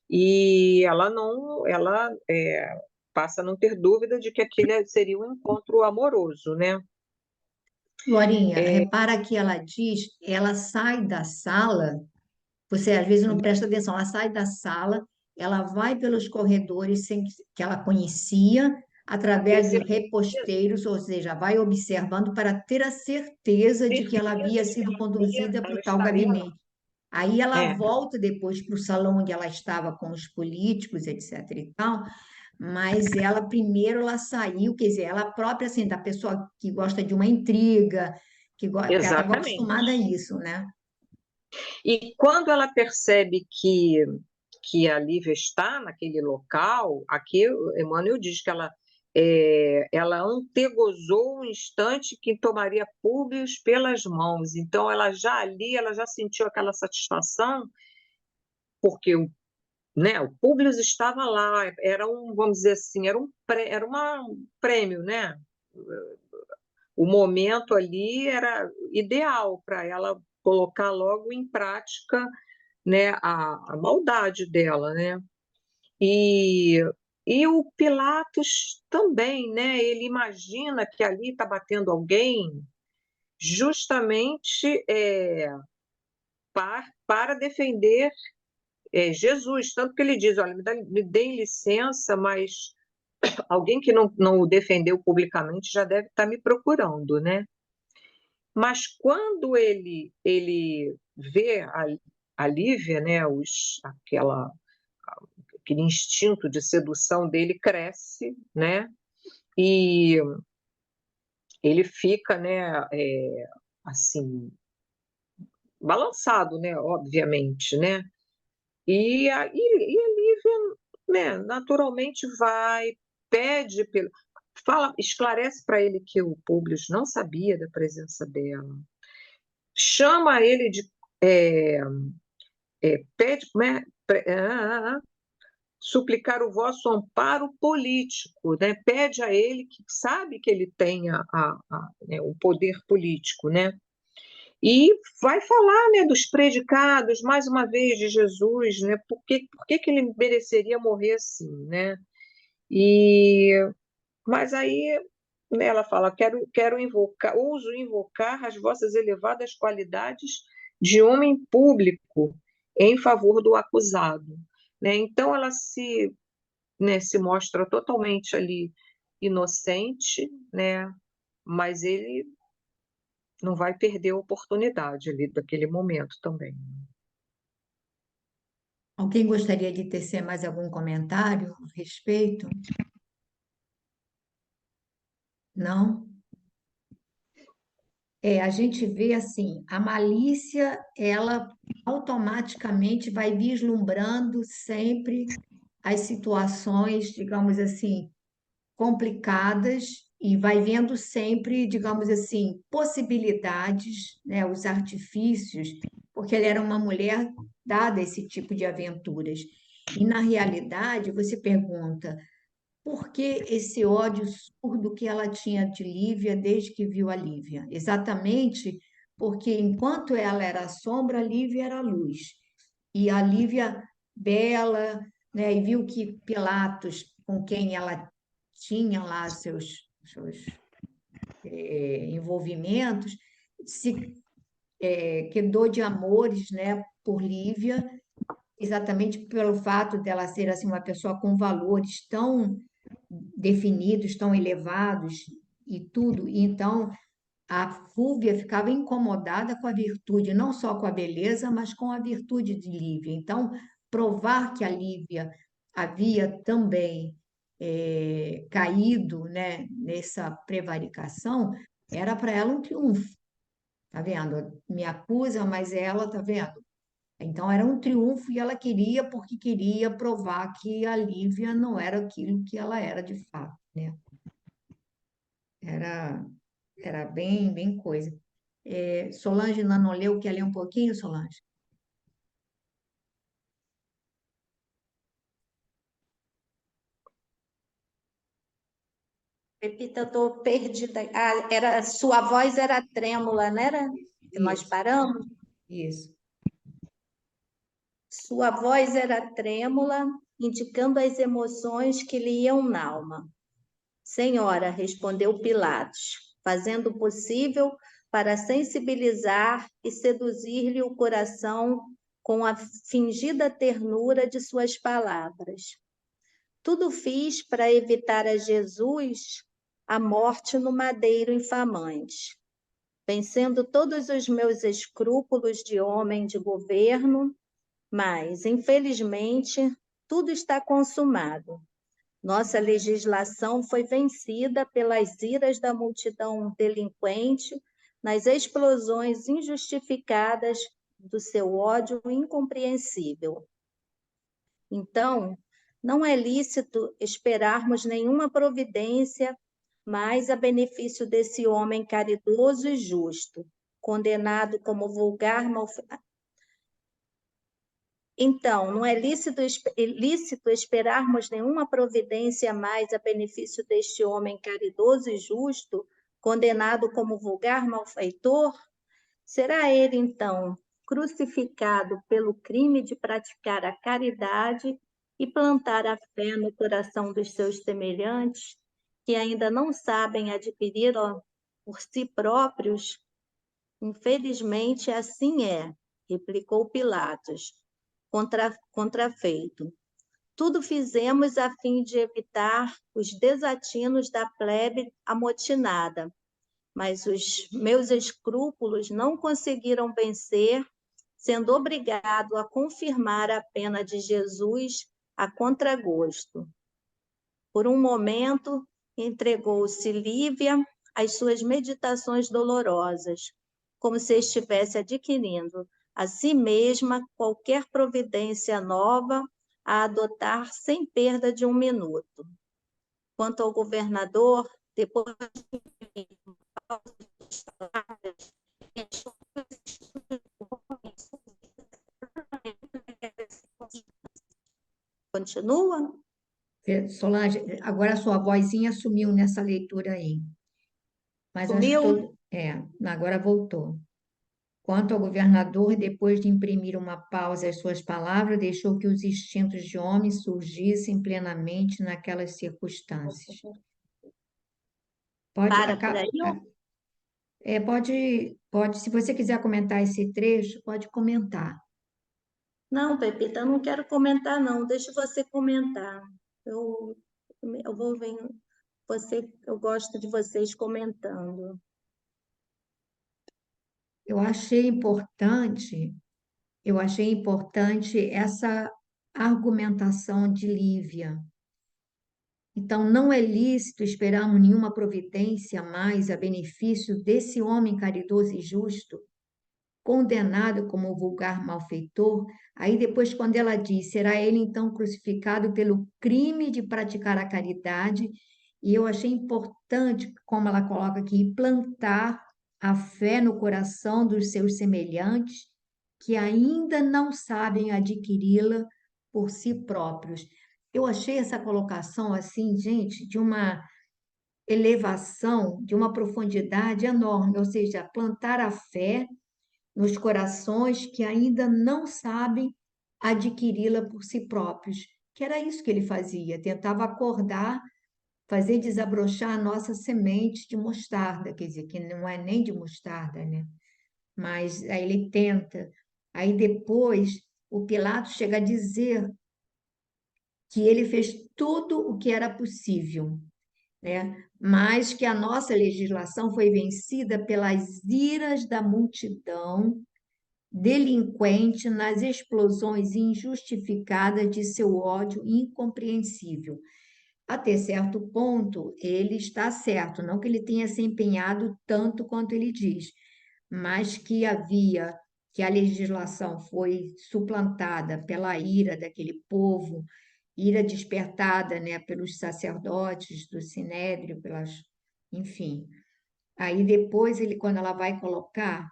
e ela não, ela passa a não ter dúvida de que aquele seria um encontro amoroso, né? Glorinha, repara que ela diz, ela sai da sala, você às vezes não presta atenção, ela sai da sala, ela vai pelos corredores que ela conhecia, através dos reposteiros, ou seja, vai observando para ter a certeza de que ela havia sido conduzida para Ela o tal estaria lá. gabinete. Aí ela É, volta depois para o salão onde ela estava com os políticos, etc. e tal, mas ela primeiro ela saiu, quer dizer, ela própria, assim, da pessoa que gosta de uma intriga, porque ela estava acostumada a exatamente. isso, né? E quando ela percebe que a Lívia está naquele local, aqui Emmanuel diz que ela antegozou um instante que tomaria Públio pelas mãos. Então, ela já ali, ela já sentiu aquela satisfação, porque o Públio estava lá, era um, vamos dizer assim, um prêmio, né? O momento ali era ideal para ela colocar logo em prática, né, a maldade dela, né? E, e o Pilatos também, né? Ele imagina que ali está batendo alguém justamente para defender Jesus, tanto que ele diz, olha, me deem licença, mas alguém que não o defendeu publicamente já deve estar me procurando, né? Mas quando ele vê a Lívia, né, aquele instinto de sedução dele cresce, né? E ele fica, né, assim, balançado, né, obviamente, né? E a Lívia, né, naturalmente vai, pede, esclarece para ele que o Públio não sabia da presença dela, chama ele de. é, pede, né, suplicar o vosso amparo político, né? Pede a ele que sabe que ele tem né, o poder político, né? E vai falar, né, dos predicados, mais uma vez, de Jesus, né? Por que ele mereceria morrer assim, né? Mas aí, né, ela fala, quero ouso invocar as vossas elevadas qualidades de homem público em favor do acusado, né? Então ela se mostra totalmente ali inocente, né? Mas ele não vai perder a oportunidade ali daquele momento também. Alguém gostaria de tecer mais algum comentário a respeito? Não? A gente vê assim, a malícia, ela automaticamente vai vislumbrando sempre as situações, digamos assim, complicadas e vai vendo sempre, digamos assim, possibilidades, né, os artifícios, porque ela era uma mulher dada a esse tipo de aventuras. E na realidade, você pergunta, por que esse ódio surdo que ela tinha de Lívia desde que viu a Lívia? Exatamente porque enquanto ela era a sombra, a Lívia era a luz. E a Lívia, bela, né, e viu que Pilatos, com quem ela tinha lá seus envolvimentos, se quedou de amores, né, por Lívia, exatamente pelo fato dela ser assim uma pessoa com valores tão definidos, tão elevados e tudo. E então, a Fúvia ficava incomodada com a virtude, não só com a beleza, mas com a virtude de Lívia. Então, provar que a Lívia havia também caído, né, nessa prevaricação era para ela um triunfo. Tá vendo? Me acusa, mas ela, tá vendo? Então era um triunfo e ela queria, porque queria provar que a Lívia não era aquilo que ela era de fato, né? Era, era bem coisa. Solange ainda não leu, quer ler um pouquinho, Solange? Pepita, eu estou perdida. Sua voz era trêmula, não era? Que nós Isso, paramos? isso. Sua voz era trêmula, indicando as emoções que lhe iam na alma. Senhora, respondeu Pilatos, fazendo o possível para sensibilizar e seduzir-lhe o coração com a fingida ternura de suas palavras. Tudo fiz para evitar a Jesus a morte no madeiro infamante. Vencendo todos os meus escrúpulos de homem de governo, mas, infelizmente, tudo está consumado. Nossa legislação foi vencida pelas iras da multidão delinquente nas explosões injustificadas do seu ódio incompreensível. Então, não é lícito esperarmos nenhuma providência mais a benefício desse homem caridoso e justo, condenado como vulgar malfeitor. Então, não é lícito esperarmos nenhuma providência mais a benefício deste homem caridoso e justo, condenado como vulgar malfeitor? Será ele, então, crucificado pelo crime de praticar a caridade e plantar a fé no coração dos seus semelhantes, que ainda não sabem adquirir por si próprios? Infelizmente, assim é, replicou Pilatos, contrafeito. Tudo fizemos a fim de evitar os desatinos da plebe amotinada, mas os meus escrúpulos não conseguiram vencer, sendo obrigado a confirmar a pena de Jesus a contragosto. Por um momento, entregou-se Lívia às suas meditações dolorosas, como se estivesse adquirindo a si mesma qualquer providência nova a adotar sem perda de um minuto. Quanto ao governador, depois de continua? Solange, agora a sua vozinha sumiu nessa leitura aí. Mas acho que Sumiu? agora voltou. Quanto ao governador, depois de imprimir uma pausa às suas palavras, deixou que os instintos de homem surgissem plenamente naquelas circunstâncias. Pode, Para por aí? pode, se você quiser comentar esse trecho, pode comentar. Não, Pepita, eu não quero comentar, não. Deixa você comentar. Eu, eu vou ver. Eu gosto de vocês comentando. Eu achei importante essa argumentação de Lívia. Então, não é lícito esperarmos nenhuma providência a mais a benefício desse homem caridoso e justo, condenado como vulgar malfeitor. Aí depois, quando ela diz, será ele então crucificado pelo crime de praticar a caridade, e eu achei importante, como ela coloca aqui, plantar a fé no coração dos seus semelhantes, que ainda não sabem adquiri-la por si próprios. Eu achei essa colocação assim, gente, de uma elevação, de uma profundidade enorme, ou seja, plantar a fé nos corações que ainda não sabem adquiri-la por si próprios, que era isso que ele fazia, tentava acordar, fazer desabrochar a nossa semente de mostarda, quer dizer, que não é nem de mostarda, né? Mas aí ele tenta, aí depois o Pilatos chega a dizer que ele fez tudo o que era possível, né? Mas que a nossa legislação foi vencida pelas iras da multidão delinquente nas explosões injustificadas de seu ódio incompreensível. Até certo ponto, ele está certo, não que ele tenha se empenhado tanto quanto ele diz, mas que havia que a legislação foi suplantada pela ira daquele povo, ira despertada, né, pelos sacerdotes do Sinédrio, enfim. Aí depois ele, quando ela vai colocar,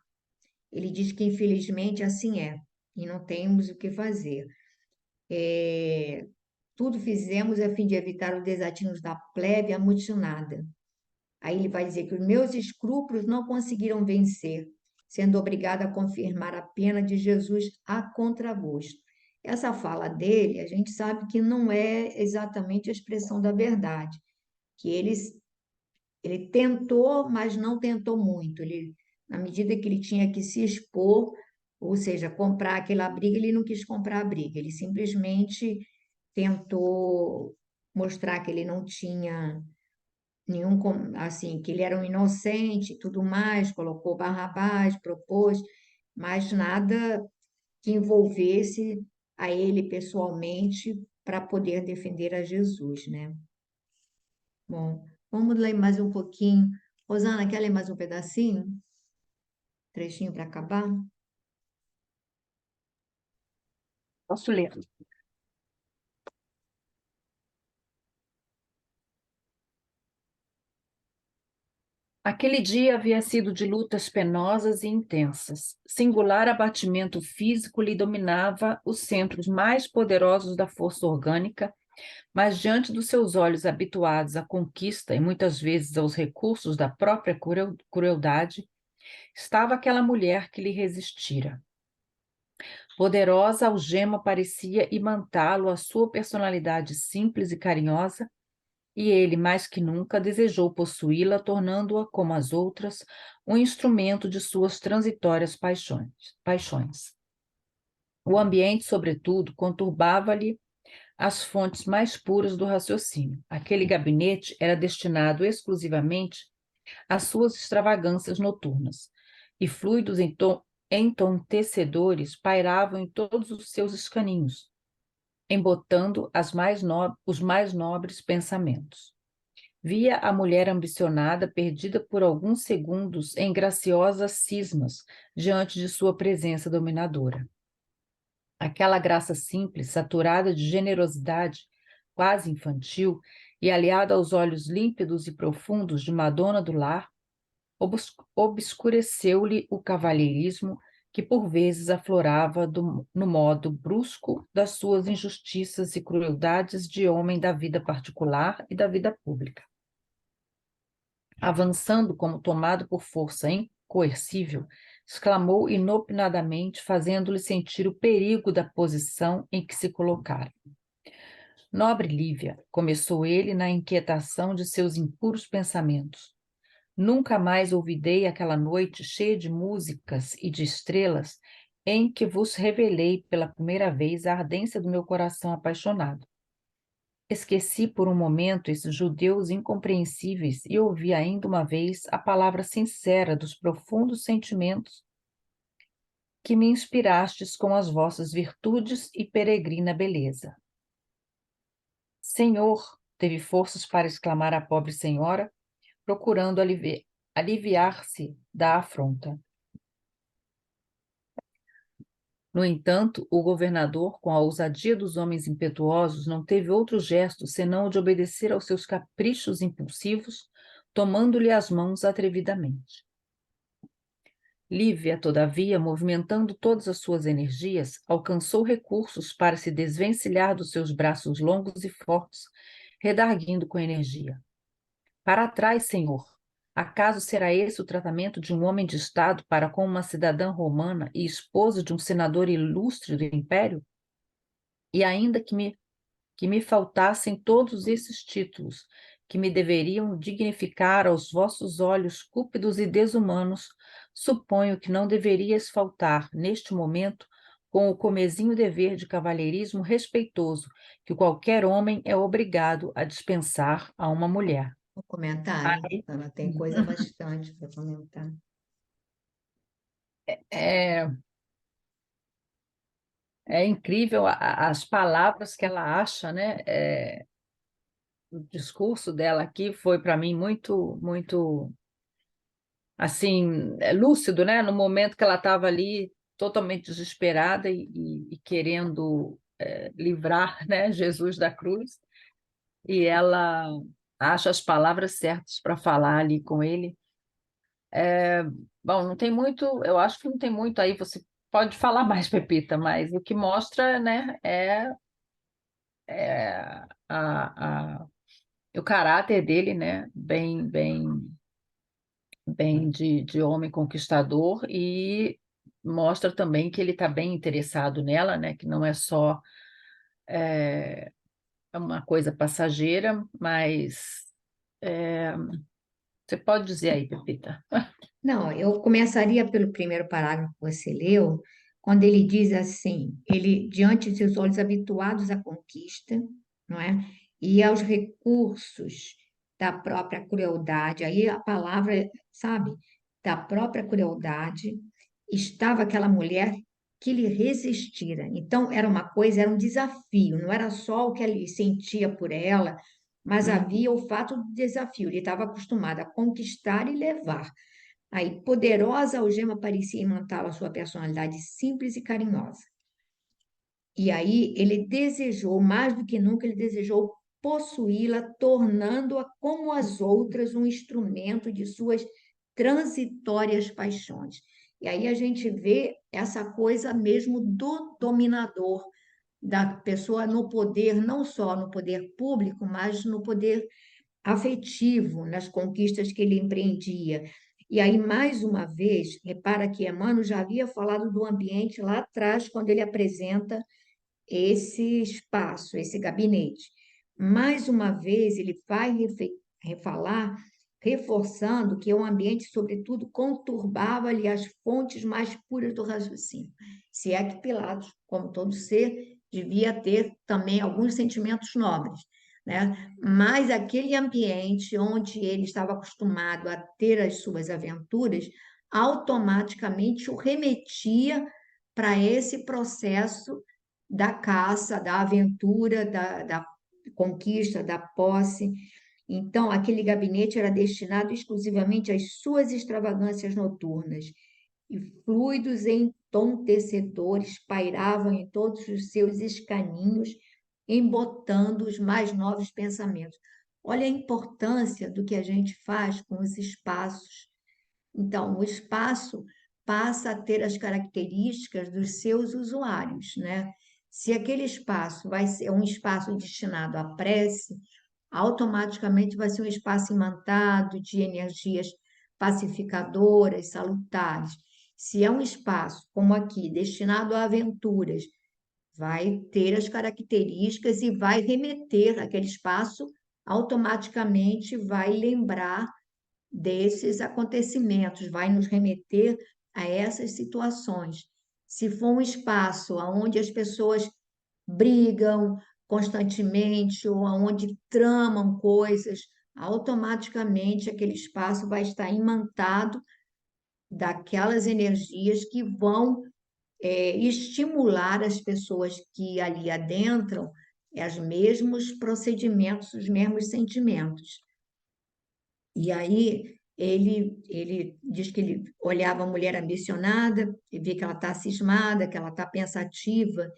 ele diz que infelizmente assim é e não temos o que fazer. Tudo fizemos a fim de evitar os desatinos da plebe amutinada. Aí ele vai dizer que os meus escrúpulos não conseguiram vencer, sendo obrigado a confirmar a pena de Jesus a contragosto. Essa fala dele, a gente sabe que não é exatamente a expressão da verdade, que ele tentou, mas não tentou muito. Ele, na medida que ele tinha que se expor, ou seja, comprar aquela briga, ele não quis comprar a briga, ele simplesmente tentou mostrar que ele não tinha nenhum, assim, que ele era um inocente e tudo mais, colocou Barrabás, propôs, mas nada que envolvesse a ele pessoalmente para poder defender a Jesus, né? Bom, vamos ler mais um pouquinho. Rosana, quer ler mais um pedacinho? Trechinho para acabar? Posso ler. Aquele dia havia sido de lutas penosas e intensas. Singular abatimento físico lhe dominava os centros mais poderosos da força orgânica, mas diante dos seus olhos habituados à conquista e muitas vezes aos recursos da própria crueldade, estava aquela mulher que lhe resistira. Poderosa algema parecia imantá-lo a sua personalidade simples e carinhosa, e ele, mais que nunca, desejou possuí-la, tornando-a, como as outras, um instrumento de suas transitórias paixões. O ambiente, sobretudo, conturbava-lhe as fontes mais puras do raciocínio. Aquele gabinete era destinado exclusivamente às suas extravagâncias noturnas, e fluidos entontecedores pairavam em todos os seus escaninhos, embotando os mais nobres pensamentos. Via a mulher ambicionada perdida por alguns segundos em graciosas cismas diante de sua presença dominadora. Aquela graça simples, saturada de generosidade quase infantil e aliada aos olhos límpidos e profundos de Madonna do lar, obscureceu-lhe o cavalheirismo que por vezes aflorava no modo brusco das suas injustiças e crueldades de homem da vida particular e da vida pública. Avançando como tomado por força incoercível, exclamou inopinadamente, fazendo-lhe sentir o perigo da posição em que se colocara. Nobre Lívia, começou ele na inquietação de seus impuros pensamentos. Nunca mais olvidei aquela noite cheia de músicas e de estrelas em que vos revelei pela primeira vez a ardência do meu coração apaixonado. Esqueci por um momento esses judeus incompreensíveis e ouvi ainda uma vez a palavra sincera dos profundos sentimentos que me inspirastes com as vossas virtudes e peregrina beleza. Senhor, teve forças para exclamar a pobre senhora, procurando aliviar-se da afronta. No entanto, o governador, com a ousadia dos homens impetuosos, não teve outro gesto senão o de obedecer aos seus caprichos impulsivos, tomando-lhe as mãos atrevidamente. Lívia, todavia, movimentando todas as suas energias, alcançou recursos para se desvencilhar dos seus braços longos e fortes, redarguindo com energia. Para trás, senhor! Acaso será esse o tratamento de um homem de Estado para com uma cidadã romana e esposa de um senador ilustre do Império? E ainda que me faltassem todos esses títulos, que me deveriam dignificar aos vossos olhos cúpidos e desumanos, suponho que não deverias faltar, neste momento, com o comezinho dever de cavalheirismo respeitoso que qualquer homem é obrigado a dispensar a uma mulher. Vou comentar, hein? Ela tem coisa bastante para comentar. É incrível as palavras que ela acha, né? O discurso dela aqui foi para mim muito, muito assim, lúcido, né? No momento que ela estava ali totalmente desesperada e querendo livrar, né, Jesus da cruz, e ela acha as palavras certas para falar ali com ele. Bom, não tem muito, eu acho que não tem muito aí, você pode falar mais, Pepita, mas o que mostra, né, é o caráter dele, né, bem de homem conquistador, e mostra também que ele está bem interessado nela, né, que não é só uma coisa passageira, mas você pode dizer aí, Pepita. Não, eu começaria pelo primeiro parágrafo que você leu, quando ele diz assim: ele, diante de seus olhos habituados à conquista, não é? E aos recursos da própria crueldade, aí a palavra, sabe, da própria crueldade, estava aquela mulher que lhe resistira. Então, era uma coisa, era um desafio, não era só o que ele sentia por ela, mas havia o fato do desafio. Ele estava acostumado a conquistar e levar. Aí, poderosa algema parecia imantá-la sua personalidade simples e carinhosa. E aí, ele desejou, mais do que nunca, ele desejou possuí-la, tornando-a, como as outras, um instrumento de suas transitórias paixões. E aí a gente vê essa coisa mesmo do dominador, da pessoa no poder, não só no poder público, mas no poder afetivo nas conquistas que ele empreendia. E aí, mais uma vez, repara que Emmanuel já havia falado do ambiente lá atrás, quando ele apresenta esse espaço, esse gabinete. Mais uma vez, ele vai refalar, reforçando que o ambiente, sobretudo, conturbava-lhe as fontes mais puras do raciocínio. Se é que Pilatos, como todo ser, devia ter também alguns sentimentos nobres, né? Mas aquele ambiente onde ele estava acostumado a ter as suas aventuras, automaticamente o remetia para esse processo da caça, da aventura, da conquista, da posse. Então, aquele gabinete era destinado exclusivamente às suas extravagâncias noturnas, e fluidos entontecedores pairavam em todos os seus escaninhos, embotando os mais novos pensamentos. Olha a importância do que a gente faz com os espaços. Então, o espaço passa a ter as características dos seus usuários, né? Se aquele espaço vai ser um espaço destinado à prece, automaticamente vai ser um espaço imantado de energias pacificadoras, salutares. Se é um espaço, como aqui, destinado a aventuras, vai ter as características e vai remeter aquele espaço, automaticamente vai lembrar desses acontecimentos, vai nos remeter a essas situações. Se for um espaço onde as pessoas brigam constantemente ou onde tramam coisas, automaticamente aquele espaço vai estar imantado daquelas energias que vão estimular as pessoas que ali adentram os mesmos procedimentos, os mesmos sentimentos. E aí ele diz que ele olhava a mulher ambicionada e vê que ela está cismada, que ela está pensativa,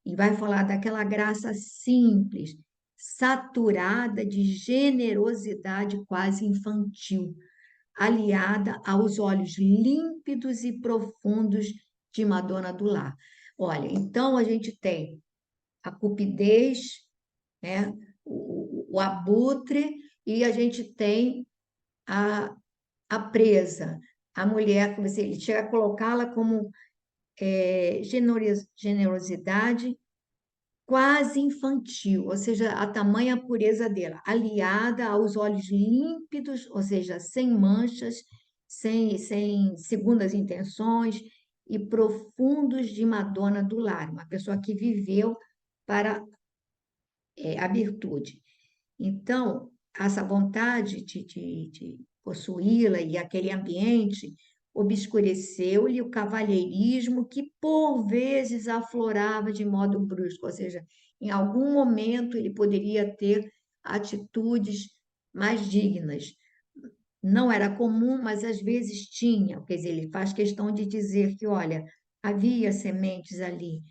e vai falar daquela graça simples, saturada de generosidade quase infantil, aliada aos olhos límpidos e profundos de Madonna do Lar. Olha, então a gente tem a cupidez, né, o abutre, e a gente tem a presa, a mulher, como ele chega a colocá-la como generosidade quase infantil, ou seja, a tamanha pureza dela, aliada aos olhos límpidos, ou seja, sem manchas, sem segundas intenções, e profundos de Madonna do Lar, uma pessoa que viveu para a virtude. Então, essa vontade de possuí-la e aquele ambiente obscureceu-lhe o cavalheirismo que, por vezes, aflorava de modo brusco, ou seja, em algum momento ele poderia ter atitudes mais dignas. Não era comum, mas às vezes tinha. Quer dizer, ele faz questão de dizer que, olha, havia sementes ali,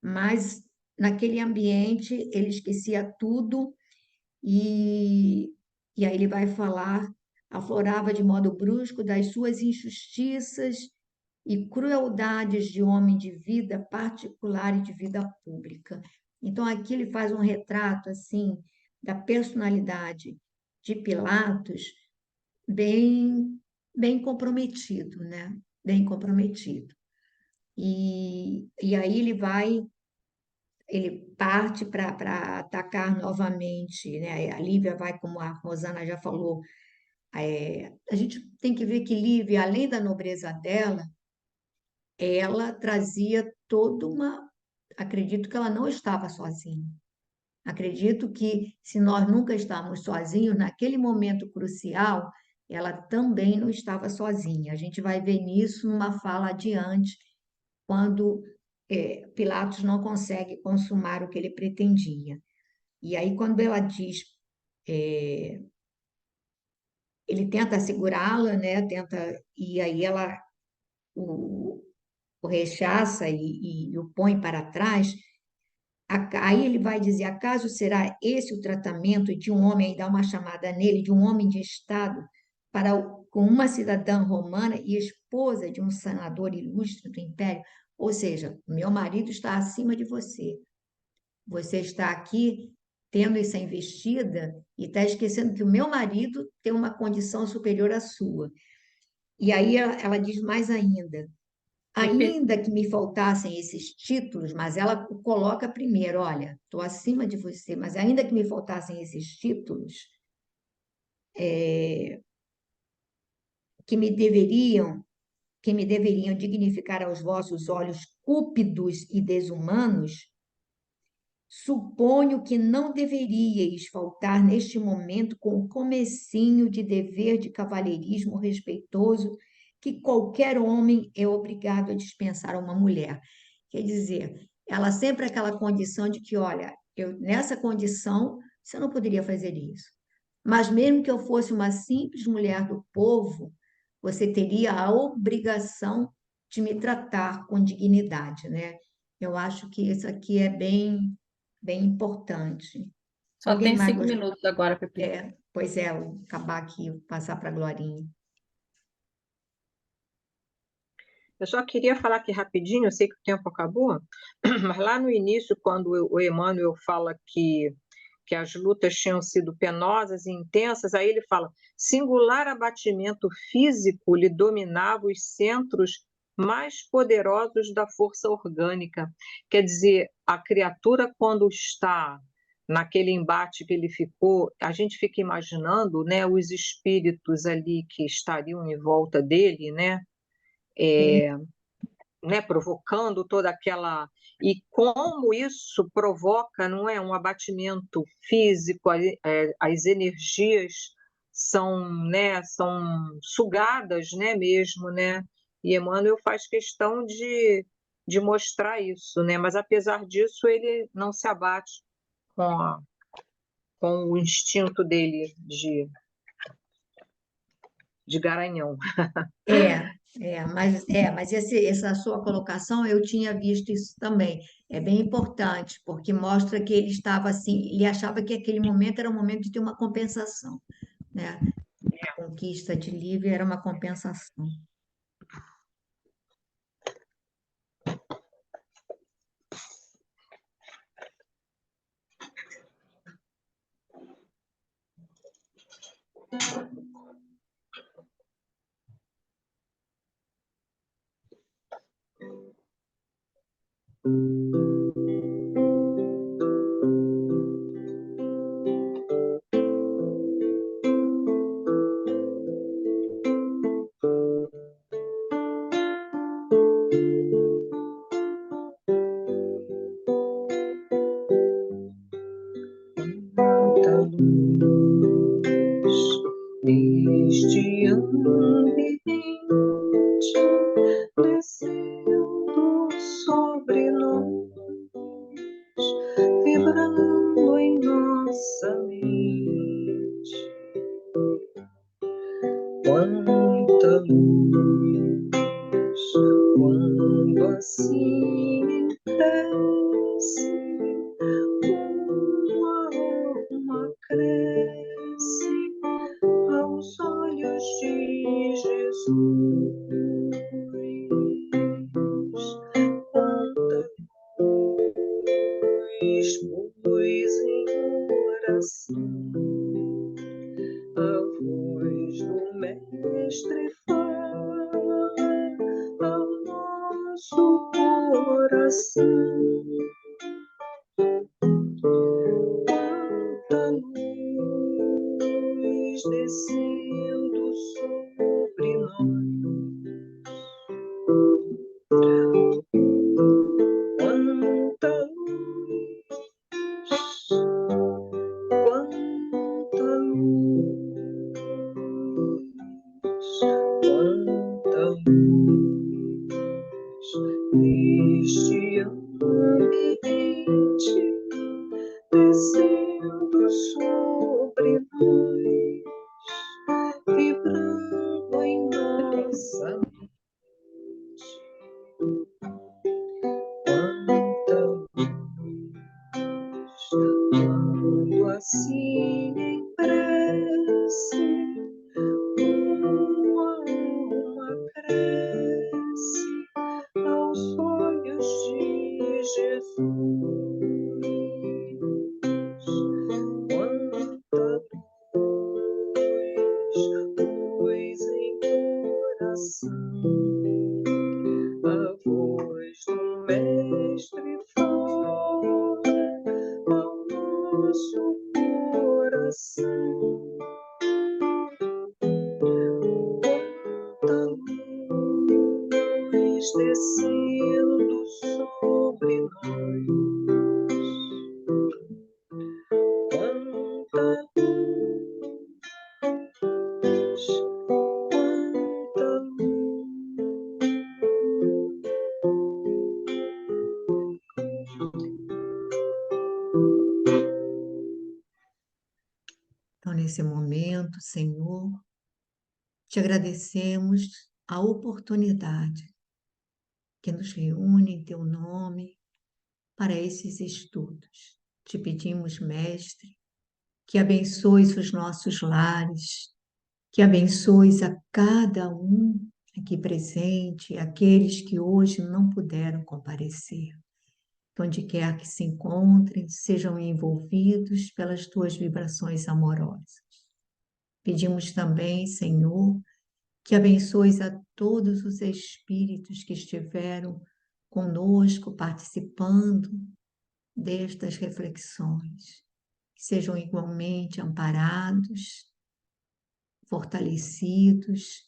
mas naquele ambiente ele esquecia tudo e, e aí ele vai falar, aflorava de modo brusco das suas injustiças e crueldades de homem de vida particular e de vida pública. Então aqui ele faz um retrato assim da personalidade de Pilatos bem bem comprometido, né? Bem comprometido. E aí ele parte para atacar novamente, né? A Lívia vai, como a Rosana já falou, a gente tem que ver que Lívia, além da nobreza dela, ela trazia toda uma. Acredito que ela não estava sozinha. Acredito que se nós nunca estamos sozinhos, naquele momento crucial, ela também não estava sozinha. A gente vai ver nisso numa fala adiante, quando Pilatos não consegue consumar o que ele pretendia. E aí, quando ela diz, é, ele tenta segurá-la, né? Tenta, e aí ela o, o rechaça e o põe para trás. Aí ele vai dizer: acaso será esse o tratamento de um homem, e dá uma chamada nele, de um homem de Estado, com uma cidadã romana e esposa de um senador ilustre do império? Ou seja, meu marido está acima de você. Você está aqui tendo essa investida e está esquecendo que o meu marido tem uma condição superior à sua. E aí ela diz mais ainda: ainda que me faltassem esses títulos, mas ela coloca primeiro, olha, estou acima de você, mas ainda que me faltassem esses títulos, que me deveriam, que me deveriam dignificar aos vossos olhos cúpidos e desumanos, suponho que não deveríeis faltar neste momento com o comecinho de dever de cavalheirismo respeitoso que qualquer homem é obrigado a dispensar a uma mulher. Quer dizer, ela sempre aquela condição de que, olha, eu nessa condição você não poderia fazer isso. Mas mesmo que eu fosse uma simples mulher do povo, você teria a obrigação de me tratar com dignidade, né? Eu acho que isso aqui é bem importante. Só Alguém tem mais 5 minutos agora, Pepe. Pois é, vou acabar aqui, passar para a Glorinha. Eu só queria falar aqui rapidinho, eu sei que o tempo acabou, mas lá no início, quando o Emmanuel fala que as lutas tinham sido penosas e intensas, aí ele fala: singular abatimento físico lhe dominava os centros mais poderosos da força orgânica. Quer dizer, a criatura, quando está naquele embate que ele ficou, a gente fica imaginando, né, os espíritos ali que estariam em volta dele, né, né, provocando toda aquela. E como isso provoca, não é, um abatimento físico, as energias são, né, são sugadas, né, mesmo, né? E Emmanuel faz questão de mostrar isso, né? Mas apesar disso, ele não se abate com, com o instinto dele de garanhão. Mas essa sua colocação eu tinha visto isso também. É bem importante, porque mostra que ele estava assim, ele achava que aquele momento era um momento de ter uma compensação, né? A conquista de Lívia era uma compensação. Neste ambiente, descendo sobre nós, vibrando em nossa mente, quanta luz quando assim cresce, uma alma cresce aos olhos de Jesus. Quanta luz pus em oração, a voz do Mestre fala ao nosso coração. Quanta luz descendo sobre nós, quanta luz, quanta luz neste ambiente, descendo sobre nós, vibrando em nossa mente. Quanta luz, quando assim em prece, uma alma cresce aos olhos de Jesus. Quanta luz em oração, a voz do Mestre fala ao nosso coração. Quanta luz descendo sobre nós, quanta luz, quanta Então, nesse momento, Senhor, te agradecemos a oportunidade que nos reúne em teu nome para esses estudos. Te pedimos, Mestre, que abençoes os nossos lares, que abençoes a cada um aqui presente, aqueles que hoje não puderam comparecer. Que onde quer que se encontrem, sejam envolvidos pelas tuas vibrações amorosas. Pedimos também, Senhor, que abençoes a todos os espíritos que estiveram conosco, participando destas reflexões, que sejam igualmente amparados, fortalecidos,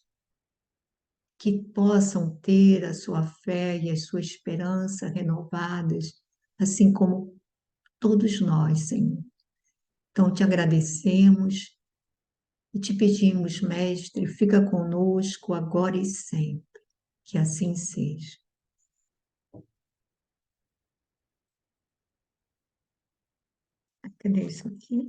que possam ter a sua fé e a sua esperança renovadas, assim como todos nós, Senhor. Então, te agradecemos e te pedimos, Mestre, fica conosco agora e sempre, que assim seja. Cadê isso aqui?